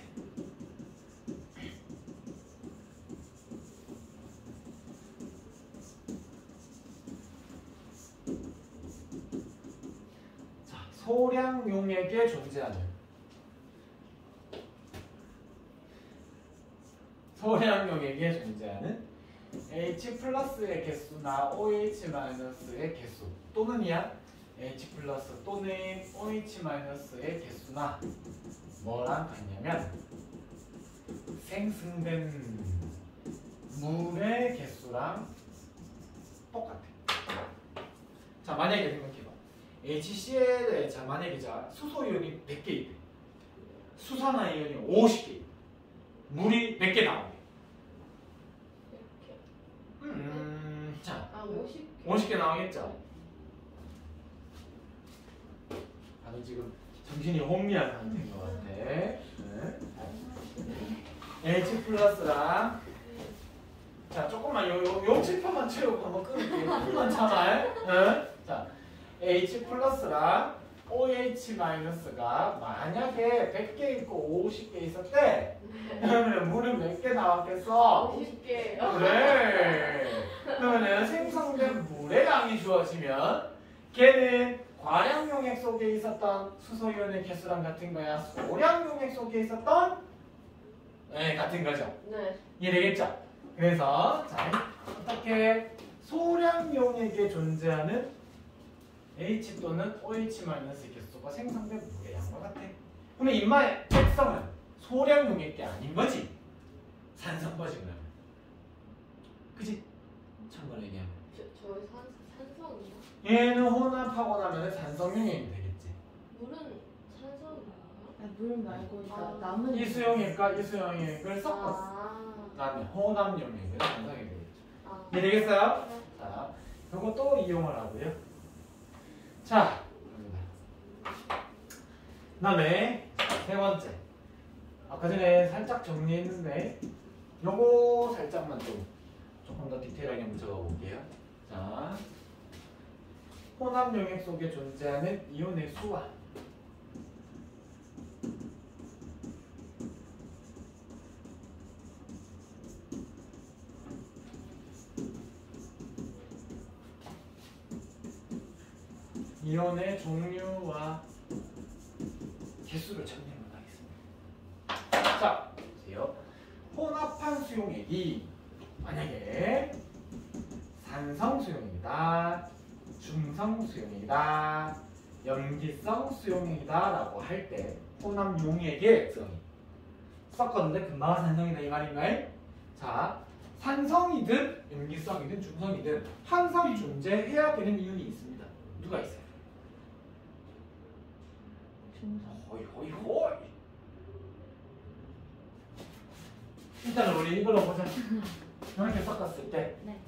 소량용액에 존재하는 H 플러스의 개수나 OH 마이너스의 개수 또는이야 H 플러스 또는 OH 마이너스의 개수나 뭐랑 같냐면 생성된 물의 개수랑 똑같아. 자, 만약에 생각해봐. HCl에 자 만약에 자 수소이온이 100개 있대. 수산화이온이 50개 있대. 물이 몇 개 나오게? 이렇게. 자, 아 50개. 50개 나오겠죠? 다들 지금 정신이 혼미한 상태인 것 같아. 네. H 플러스랑 자 조금만 요 칠판만 채우고 한번 끊을게요. 조금만 참아. 네. 자 H 플러스랑 OH 마이너스가 만약에 100개 있고 50개 있었대. 그러면 물은 몇 개 나왔겠어? 50개. 그래. 그러면 생성된 물의 양이 주어지면 걔는 과량용액 속에 있었던 수소이온의 개수랑 같은 거야? 소량용액 속에 있었던? 네, 같은 거죠. 네. 이해되겠죠? 그래서 자 어떻게 소량용액에 존재하는 H 또는 OH 마이너스 개수가 생성된 물의 양과 같아. 그러면 인마의 특성은 소량용액이 아닌 거지. 산성 거지 그러면. 그지? 참고로 얘기하면. 저희 산성이요? 얘는 혼합하고 나면 산성용액이 되겠지. 물은 산성인가요? 아, 물 말고 아. 남은 이수용액과 이수용액을 섞었어. 아. 그다음에 혼합용액을 산성이 되겠죠. 아. 이해되겠어요? 네. 자, 요거 또 이용을 하고요. 자, 그다음에 세 번째. 아까 전에 살짝 정리했는데 요거 살짝만 좀 조금 더 디테일하게 한번 적어 볼게요. 자, 혼합용액 속에 존재하는 이온의 수와 이온의 종류와 개수를 찾는 것 하겠습니다. 자, 보세요. 혼합한 수용액이 만약에 산성 수용액이다, 중성 수용액이다, 염기성 수용액이다 라고 할 때 혼합 용액의 성이 섞었는데 금방 산성이다 이 말인가요? 자, 산성이든 염기성이든 중성이든 항상 존재해야 되는 이온이 있습니다. 누가 있어요? 중성. 호이. 일단 우리 이걸로 보자. 이렇게 섞었을 때 네.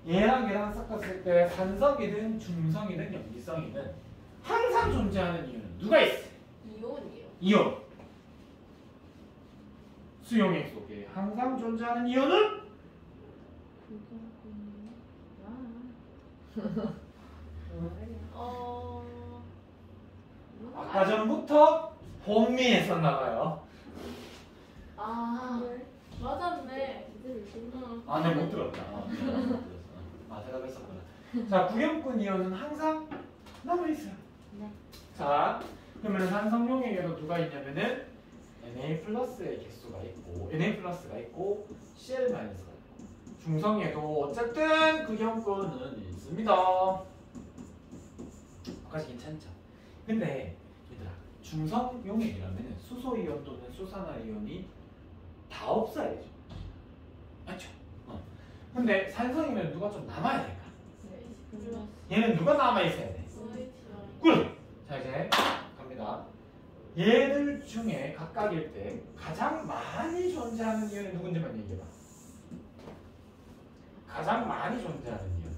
얘랑 얘랑 섞었을 때 산성이든 중성이든 염기성이든 항상 존재하는 이온은 누가 있어요? 이온이요. 이온. 수용액 속에 항상 존재하는 이온은 아까 전부터 혼미했었나 봐요. 아. 맞았네. 응. 아, 내가 못 들었다. 아, 대답했었구나. 자, 구경꾼 이온은 항상 남아있어요. 네. 자, 그러면 산성용액에도 누가 있냐면은 Na 플러스의 개수가 있고, Na 플러스가 있고, Cl 마이너스가 있고, 중성에도 어쨌든 구경꾼은 있습니다. 까지 괜찮죠? 근데 얘들아, 중성용액이라면은 수소이온 또는 수산화이온이 다 없어야 되죠. 맞죠? 근데 산성이면 누가 좀 남아야 될까? 얘는 누가 남아있어야 돼? 그래! 자, 이제 갑니다. 얘들 중에 각각일 때 가장 많이 존재하는 이온이 누군지만 얘기해봐. 가장 많이 존재하는 이온.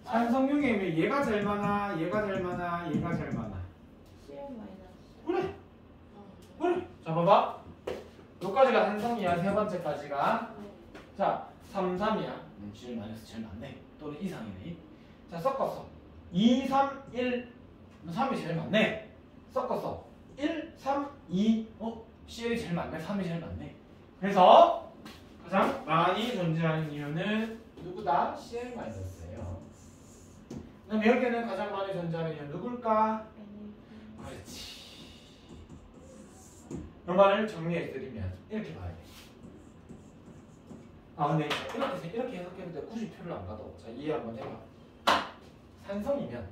산성용액이면 얘가 제일 많아, 얘가 제일 많아, 얘가 제일 많아. CL 마이너스. 그래! 그래! 자, 봐봐. 여기까지가 산성이야, 세 번째까지가. 자, 3, 3이야. 제일 마이너스 제일 많네. 또는 이상이네. 자, 섞었어. 2, 3, 1. 3이 제일 많네. 섞었어. 1, 3, 2. CL이 제일 많네. 3이 제일 많네. 그래서 가장 많이 존재하는 이유는 누구다? CL 마이너스예요. 그럼 여기는 가장 많은 전자는 누굴까? 그렇지. 이 말을 정리해 드리면 이렇게 봐야 돼. 아 근데 이렇게 해석해도 굳이 표를 안 가도 자 이해 한번 해봐. 산성이면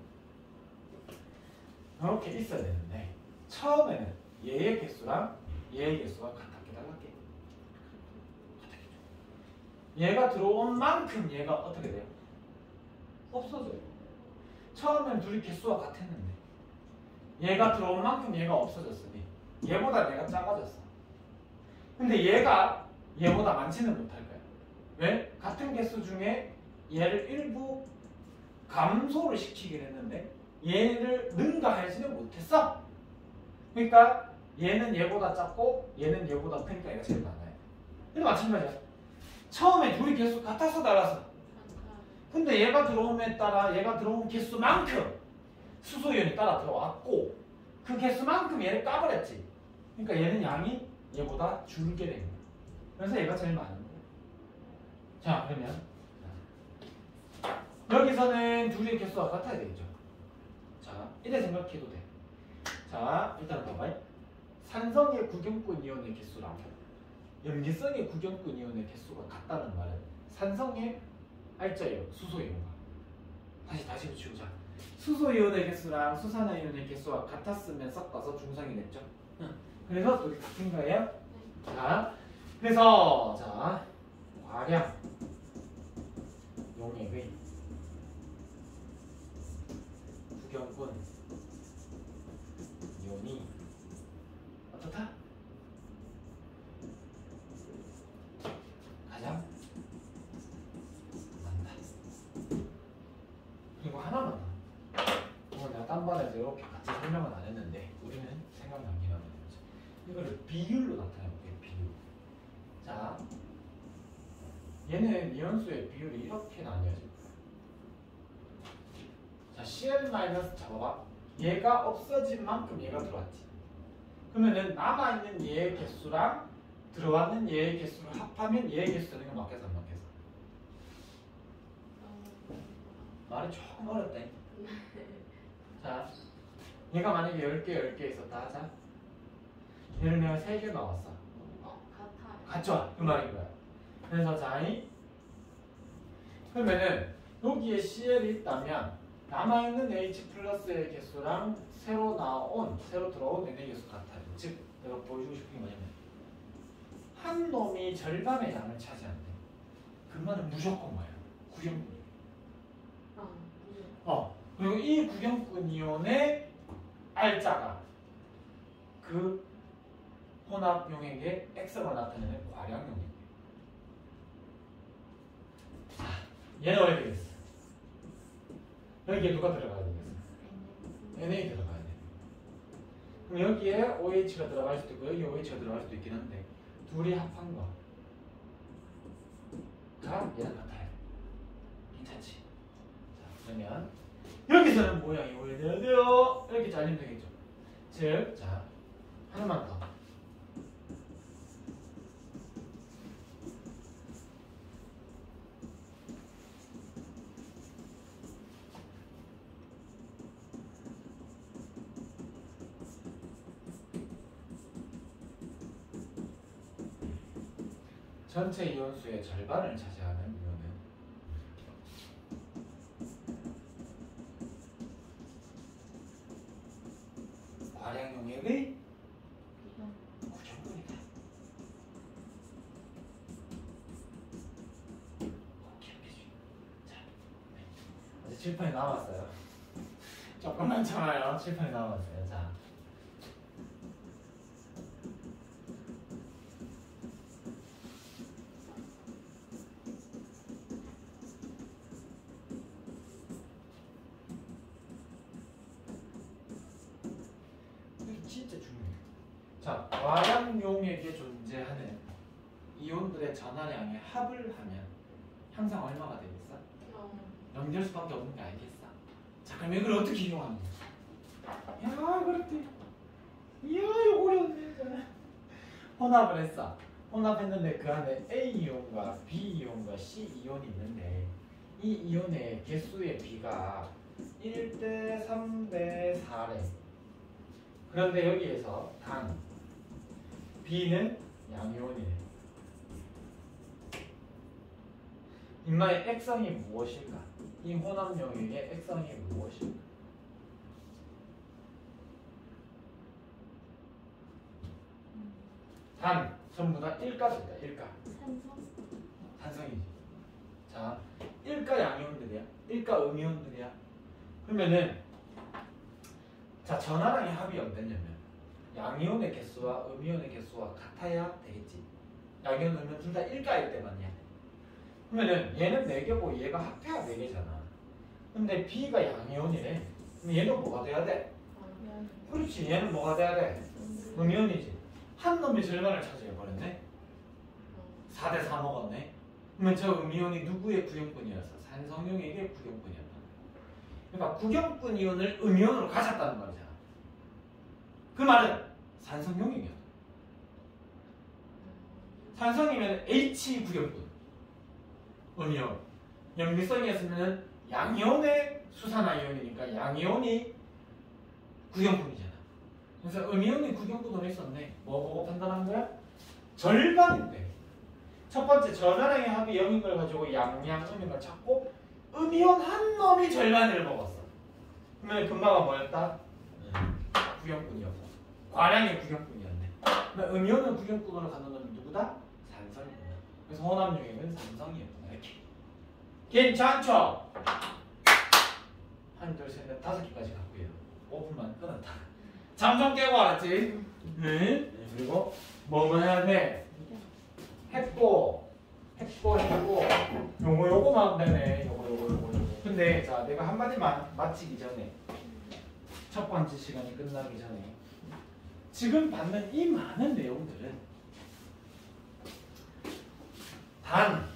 이렇게 있어야 되는데 처음에는 얘의 개수랑 얘의 개수가 같게 달랐게. 얘가 들어온 만큼 얘가 어떻게 돼요? 없어져요. 처음엔 둘이 개수가 같았는데 얘가 들어온 만큼 얘가 없어졌으니 얘보다 얘가 작아졌어. 근데 얘가 얘보다 많지는 못할 거야. 왜? 같은 개수 중에 얘를 일부 감소를 시키긴 했는데 얘를 능가하지는 못했어. 그러니까 얘는 얘보다 작고 얘는 얘보다 크니까 얘가 제일 많아요. 근데 마찬가지야. 처음에 둘이 개수 같아서 달라서. 근데 얘가 들어옴에 따라 얘가 들어온 개수만큼 수소이온이 따라 들어왔고 그 개수만큼 얘를 까버렸지. 그러니까 얘는 양이 얘보다 줄게 된 거야. 그래서 얘가 제일 많은 거야. 자 그러면 여기서는 둘의 개수가 같아야 되겠죠. 자 이래 생각해도 돼. 자 일단 봐봐요. 산성의 구경꾼 이온의 개수랑 염기성의 구경꾼 이온의 개수가 같다는 말은 산성의 알짜이온, 수소이온과 다시 붙이자. 수소이온의 개수랑 수산화이온의 개수가 같았으면 섞어서 중성이 됐죠. 그래서 둘이 같은 거예요. 자, 그래서 자 과량 용액의 구경꾼 이온이 어떻다? 가장 많다. 그리고 하나만 더. 이건 내가 딴 반에서 이렇게 같이 설명은 안 했는데 우리는 생각나긴 하는 거지. 이거를 비율로 나타내볼게요. 비율. 자, 얘는 이온수의 비율이 이렇게 나뉘어질 거야. 자, CL- 잡아봐. 얘가 없어진 만큼 얘가 들어왔지. 그러면은 남아있는 얘의 개수랑 들어왔는 얘의 개수를 합하면 얘의 개수 되는 게 맞겠어 안 맞겠어? 말이 조금 어렵다. 자, 얘가 만약에 10개 있었다 하자. 예를 들면 3개 나왔어. 같아요. 같죠? 그 말인 거야. 그래서 자이 그러면은 여기에 CL이 있다면 남아있는 H 플러스의 개수랑 새로 들어온 N의 개수 같아요. 즉 내가 보여주고 싶은 게 뭐냐면 한 놈이 절반의 양을 차지한대. 그 말은 무조건 뭐예요? 구경꾼. 그리고 이 구경꾼 이온의 알자가 그 혼합 용액의 X가 나타내는 과량 용액. 자, 얘는 어떻게 되겠어? 여기에 누가 들어가야 되겠어? NA 들어가야 돼. 그럼 여기에 OH가 들어갈 수도 있고 여기 OH가 들어갈 수도 있긴 한데 둘이 합한 거. 자, 얘는 같아요. 괜찮지? 자, 그러면 여기서는 모양이 오해돼야 돼요. 이렇게 잘리면 되겠죠. 즉, 자, 하나만 더. 전체 이온수의 절반을 차지하는 이온은 과량 용액의 구경꾼이다. 자, 아직 칠판이 남았어요. 조금만 참아요. 칠판이 남았어요. 자. 진짜 중요해요. 자, 과량 용액에 존재하는 이온들의 전하량의 합을 하면 항상 얼마가 되겠어? 0될 수밖에 없는 게 아니겠어? 자, 그럼 이걸 어떻게 이용하는 거야? 야, 그렇대. 이야, 이거 어려운데. 혼합을 했어. 혼합했는데 그 안에 A 이온과 B 이온과 C 이온이 있는데 이 이온의 개수의 비가 1대 3대 4래. 그런데 여기에서 단 B는 양이온이래. 인마의 액성이 무엇일까? 이 혼합 용액의 액성이 무엇일까? 단 전부 다 1가입니다. 1가. 산성? 산성이지. 자, 1가 양이온들이야. 1가 음이온들이야. 그러면은 자, 전하랑의 합이 어땠냐면 양이온의 개수와 음이온의 개수가 같아야 되겠지. 양이온, 음이온 둘 다 1가일 때만이야. 그러면은 얘는 4개고 얘가 합해야 4개잖아. 근데 B가 양이온이래. 그럼 얘는 뭐가 돼야 돼? 그렇지. 얘는 뭐가 돼야 돼? 음이온이지. 한 놈이 절반을 차지해버렸네. 4대 4 먹었네. 그러면 저 음이온이 누구의 구경꾼이었어? 산성용액의 구경꾼이었다. 그러니까 구경꾼 이온을 음이온으로 가졌다는 말이잖아. 그 말은 산성용액이었다. 산성이면 H 구경꾼, 음이온. 염기성이었으면 양이온의 수산화이온이니까 양이온이 구경꾼이잖아. 그래서 음이온이 구경꾼으로 있었네. 뭐 보고 판단한 거야? 절반인데. 첫 번째 전하랑의 합이 0인 걸 가지고 양양 음인 걸 찾고 음이온 한 놈이 절반을 먹었어. 그러면 금방가 뭐였다? 구경꾼이었고 과량의 구경꾼이었네. 그러면 음이온은 구경꾼으로 가는 놈이 누구다? 산성이구나. 그래서 혼합용액은 산성이었구나. 이렇게. 괜찮죠? 한, 둘, 셋, 넷, 5개까지 갔고요. 5분만 끊었다. 잠 좀 깨고 알았지? 네. 그리고 뭐 해야 돼? 했고 요거만 되네. 요거. 근데 자, 내가 한마디만 마치기 전에 첫 번째 시간이 끝나기 전에 지금 받는 이 많은 내용들은 단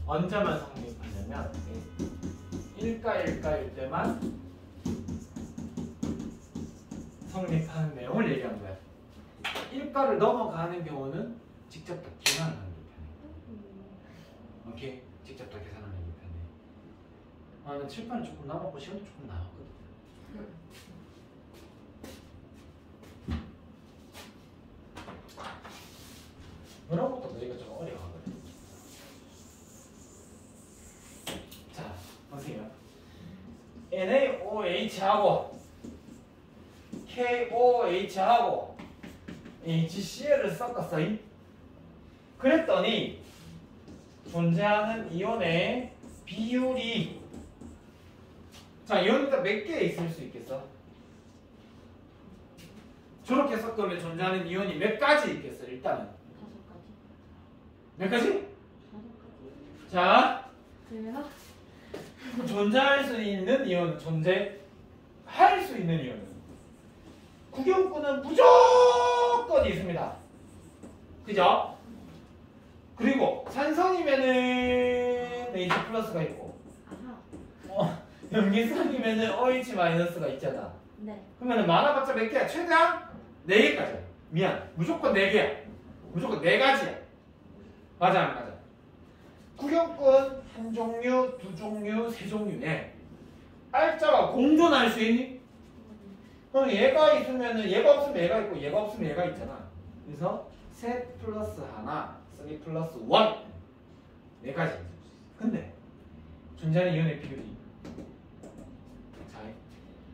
언제만 성립하냐면 1가일 때만 성립하는 내용을 얘기한 거야. 1가를 넘어가는 경우는 직접 다 계산을 하는 게 편해. 오케이? 직접 다 계산하는 게 편해. 아, 나 칠판이 조금 남았고 시간도 조금 남았거든. 이런 것도 너희가 좀 어려워하거든. 자, 보세요. NaOH하고 KOH하고 HCl을 섞었어. 그랬더니 존재하는 이온의 비율이 자, 이온이가 몇 개 있을 수 있겠어? 저렇게 섞으면 존재하는 이온이 몇 가지 있겠어? 일단은 5가지. 몇 가지? 5가지. 자, 그래요? 존재할 수 있는 이온, 존재할 수 있는 이온은 구경꾼은 무조건 있습니다. 그죠? 그리고 산성이면은 H 플러스가 있고 아하. 염기성이면은 OH 마이너스가 있잖아. 네. 그러면은 많아봤자 몇 개야? 최대한 4개까지. 미안. 무조건 4개야. 무조건 4가지야. 맞아, 안 맞아? 구경꾼 한 종류, 두 종류, 세 종류에 알짜가 공존할 수 있니? 그럼 얘가 있으면은 얘가 없으면 얘가 있고 얘가 없으면 얘가 있잖아. 그래서 셋 플러스 하나, 3 플러스 1 4가지. 근데 존재하는 이온의 비율이 자,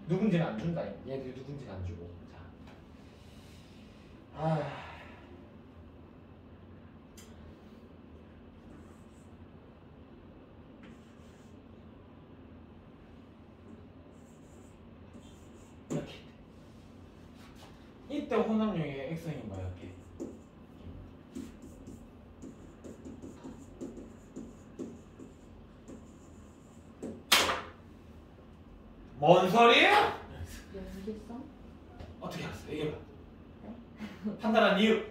누군지는 안 준다. 얘들 누군지는 안 주고. 자, 이렇게. 이때 혼합용의 액성이 뭐야? 이렇게. 뭔 소리야? 연기성? 어떻게 알았어? 얘기해봐. 판단한 이유.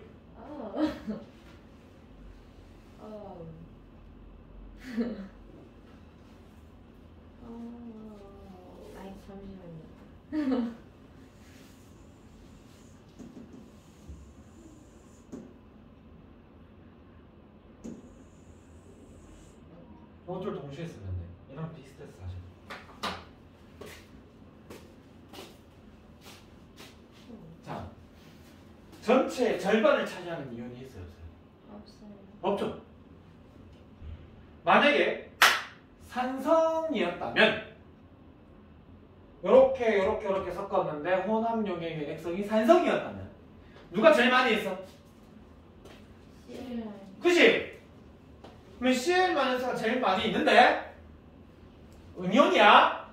아이, 잠시만요. 이것들 동시에 쓰면 돼. 이런 비슷해서 하죠. 자, 전체 절반을 차지하는 이온이 있어요, 없어요? 없어요. 없죠. 만약에 산성이었다면 요렇게 섞었는데 혼합 용액의 액성이 산성이었다면 누가 제일 많이 있어? CL. 그치? 그러면 CL-가 제일 많이 있는데 음이온이야?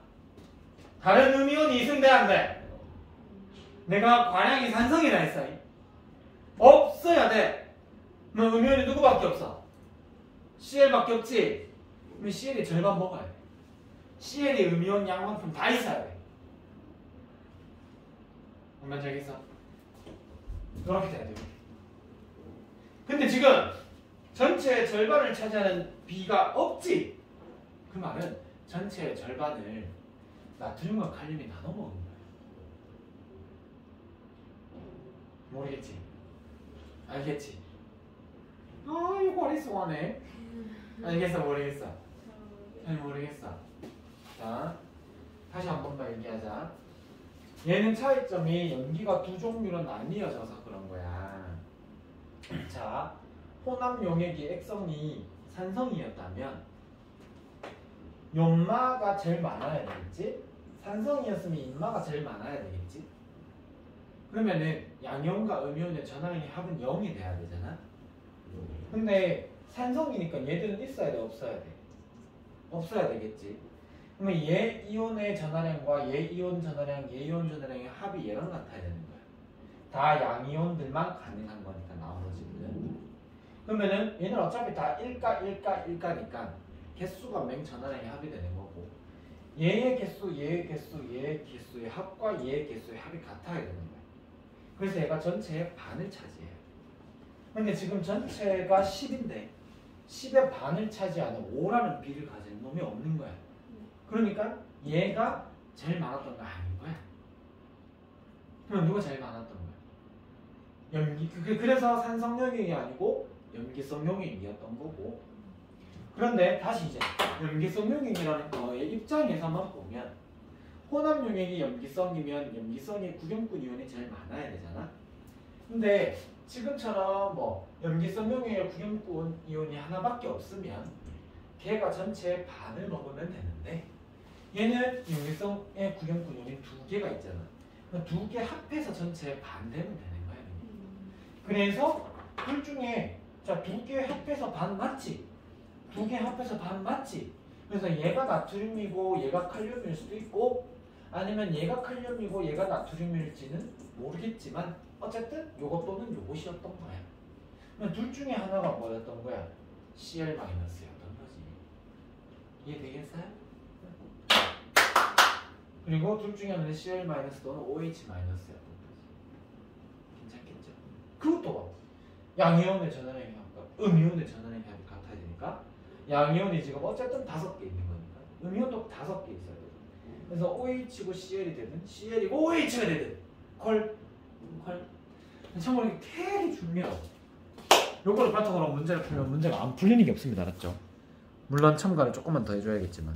다른 음이온이 있으면 돼, 안 돼? 내가 과량이 산성이라 했어. 없어야 돼. 그럼 음이온이 누구밖에 없어? CL밖에 없지? 그럼 CL이 절반 먹어야 돼. CL이 음이온 양만큼 다 있어야 돼. 뭔지 알겠어? 이렇게 돼야 돼. 근데 지금 전체의 절반을 차지하는 B가 없지? 그 말은 전체의 절반을 나트륨과 칼륨이 나눠 먹은 거야. 모르겠지? 알겠지? 아, 이거 어리숙하네. 알겠어, 모르겠어? 잘 모르겠어. 자, 다시 한 번 더 얘기하자. 얘는 차이점이 염기가 두 종류로 나뉘어져서 그런 거야. 자, 혼합 용액이 액성이 산성이었다면 연마가 제일 많아야 되겠지? 산성이었으면 인마가 제일 많아야 되겠지? 그러면은 양이온과 음이온의 전하량의 합은 0이 돼야 되잖아? 근데 산성이니까 얘들은 있어야 돼, 없어야 돼? 없어야 되겠지? 그러면 얘 이온의 전하량과 얘 이온 전하량, 얘 이온 전하량의 합이 얘랑 같아야 되는 거야. 다 양이온들만 가능한 거니까 나머지는. 그러면은 얘는 어차피 다 1가 개수가 맹전하량의 합이 되는 거고 얘의 개수, 얘의 개수, 얘의 개수의 합과 얘의 개수의 합이 같아야 되는 거야. 그래서 얘가 전체의 반을 차지해요. 근데 지금 전체가 10인데 10의 반을 차지하는 5라는 비를 가진 놈이 없는 거야. 그러니까 얘가 제일 많았던 거 아닌 거야. 그럼 누가 제일 많았던 거야? 염기. 그래서 산성 용액이 아니고 염기성 용액이었던 거고. 그런데 다시 이제 염기성 용액이라는 거의 입장에서만 보면 혼합 용액이 염기성이면 염기성의 구경꾼 이온이 제일 많아야 되잖아. 근데 지금처럼 뭐 염기성 용액의 구경꾼 이온이 하나밖에 없으면 걔가 전체의 반을 먹으면 되는데 얘는 염기성의 구경꾼 이온이 두 개가 있잖아. 두 개 합해서 전체의 반 되면 되는 거야. 그래서 둘 중에 자, 두 개 합해서 반 맞지? 두 개 합해서 반 맞지? 그래서 얘가 나트륨이고 얘가 칼륨일 수도 있고 아니면 얘가 칼륨이고 얘가 나트륨일지는 모르겠지만 어쨌든 요것 또는 요것이었던 거야. 그럼 둘 중에 하나가 뭐였던 거야? CL-였던 거지. 이해되겠어요? 그리고 둘 중에 하나는 CL- 또는 OH-였던 거지. 괜찮겠죠? 그것도 양이온의 전하량의 합과 음이온의 전하량의 합이 같아야 되니까 양이온이 지금 어쨌든 5개 있는 거니까 음이온도 5개 있어야 돼. 그래서 OH고 CL이 되든 CL이고 OH가 되든 콜. 참고로 이게 되게 중요해요. 요거를 바탕으로 문제를 풀면 문제가 안 풀리는 게 없습니다. 알았죠? 물론 첨가를 조금만 더 해줘야겠지만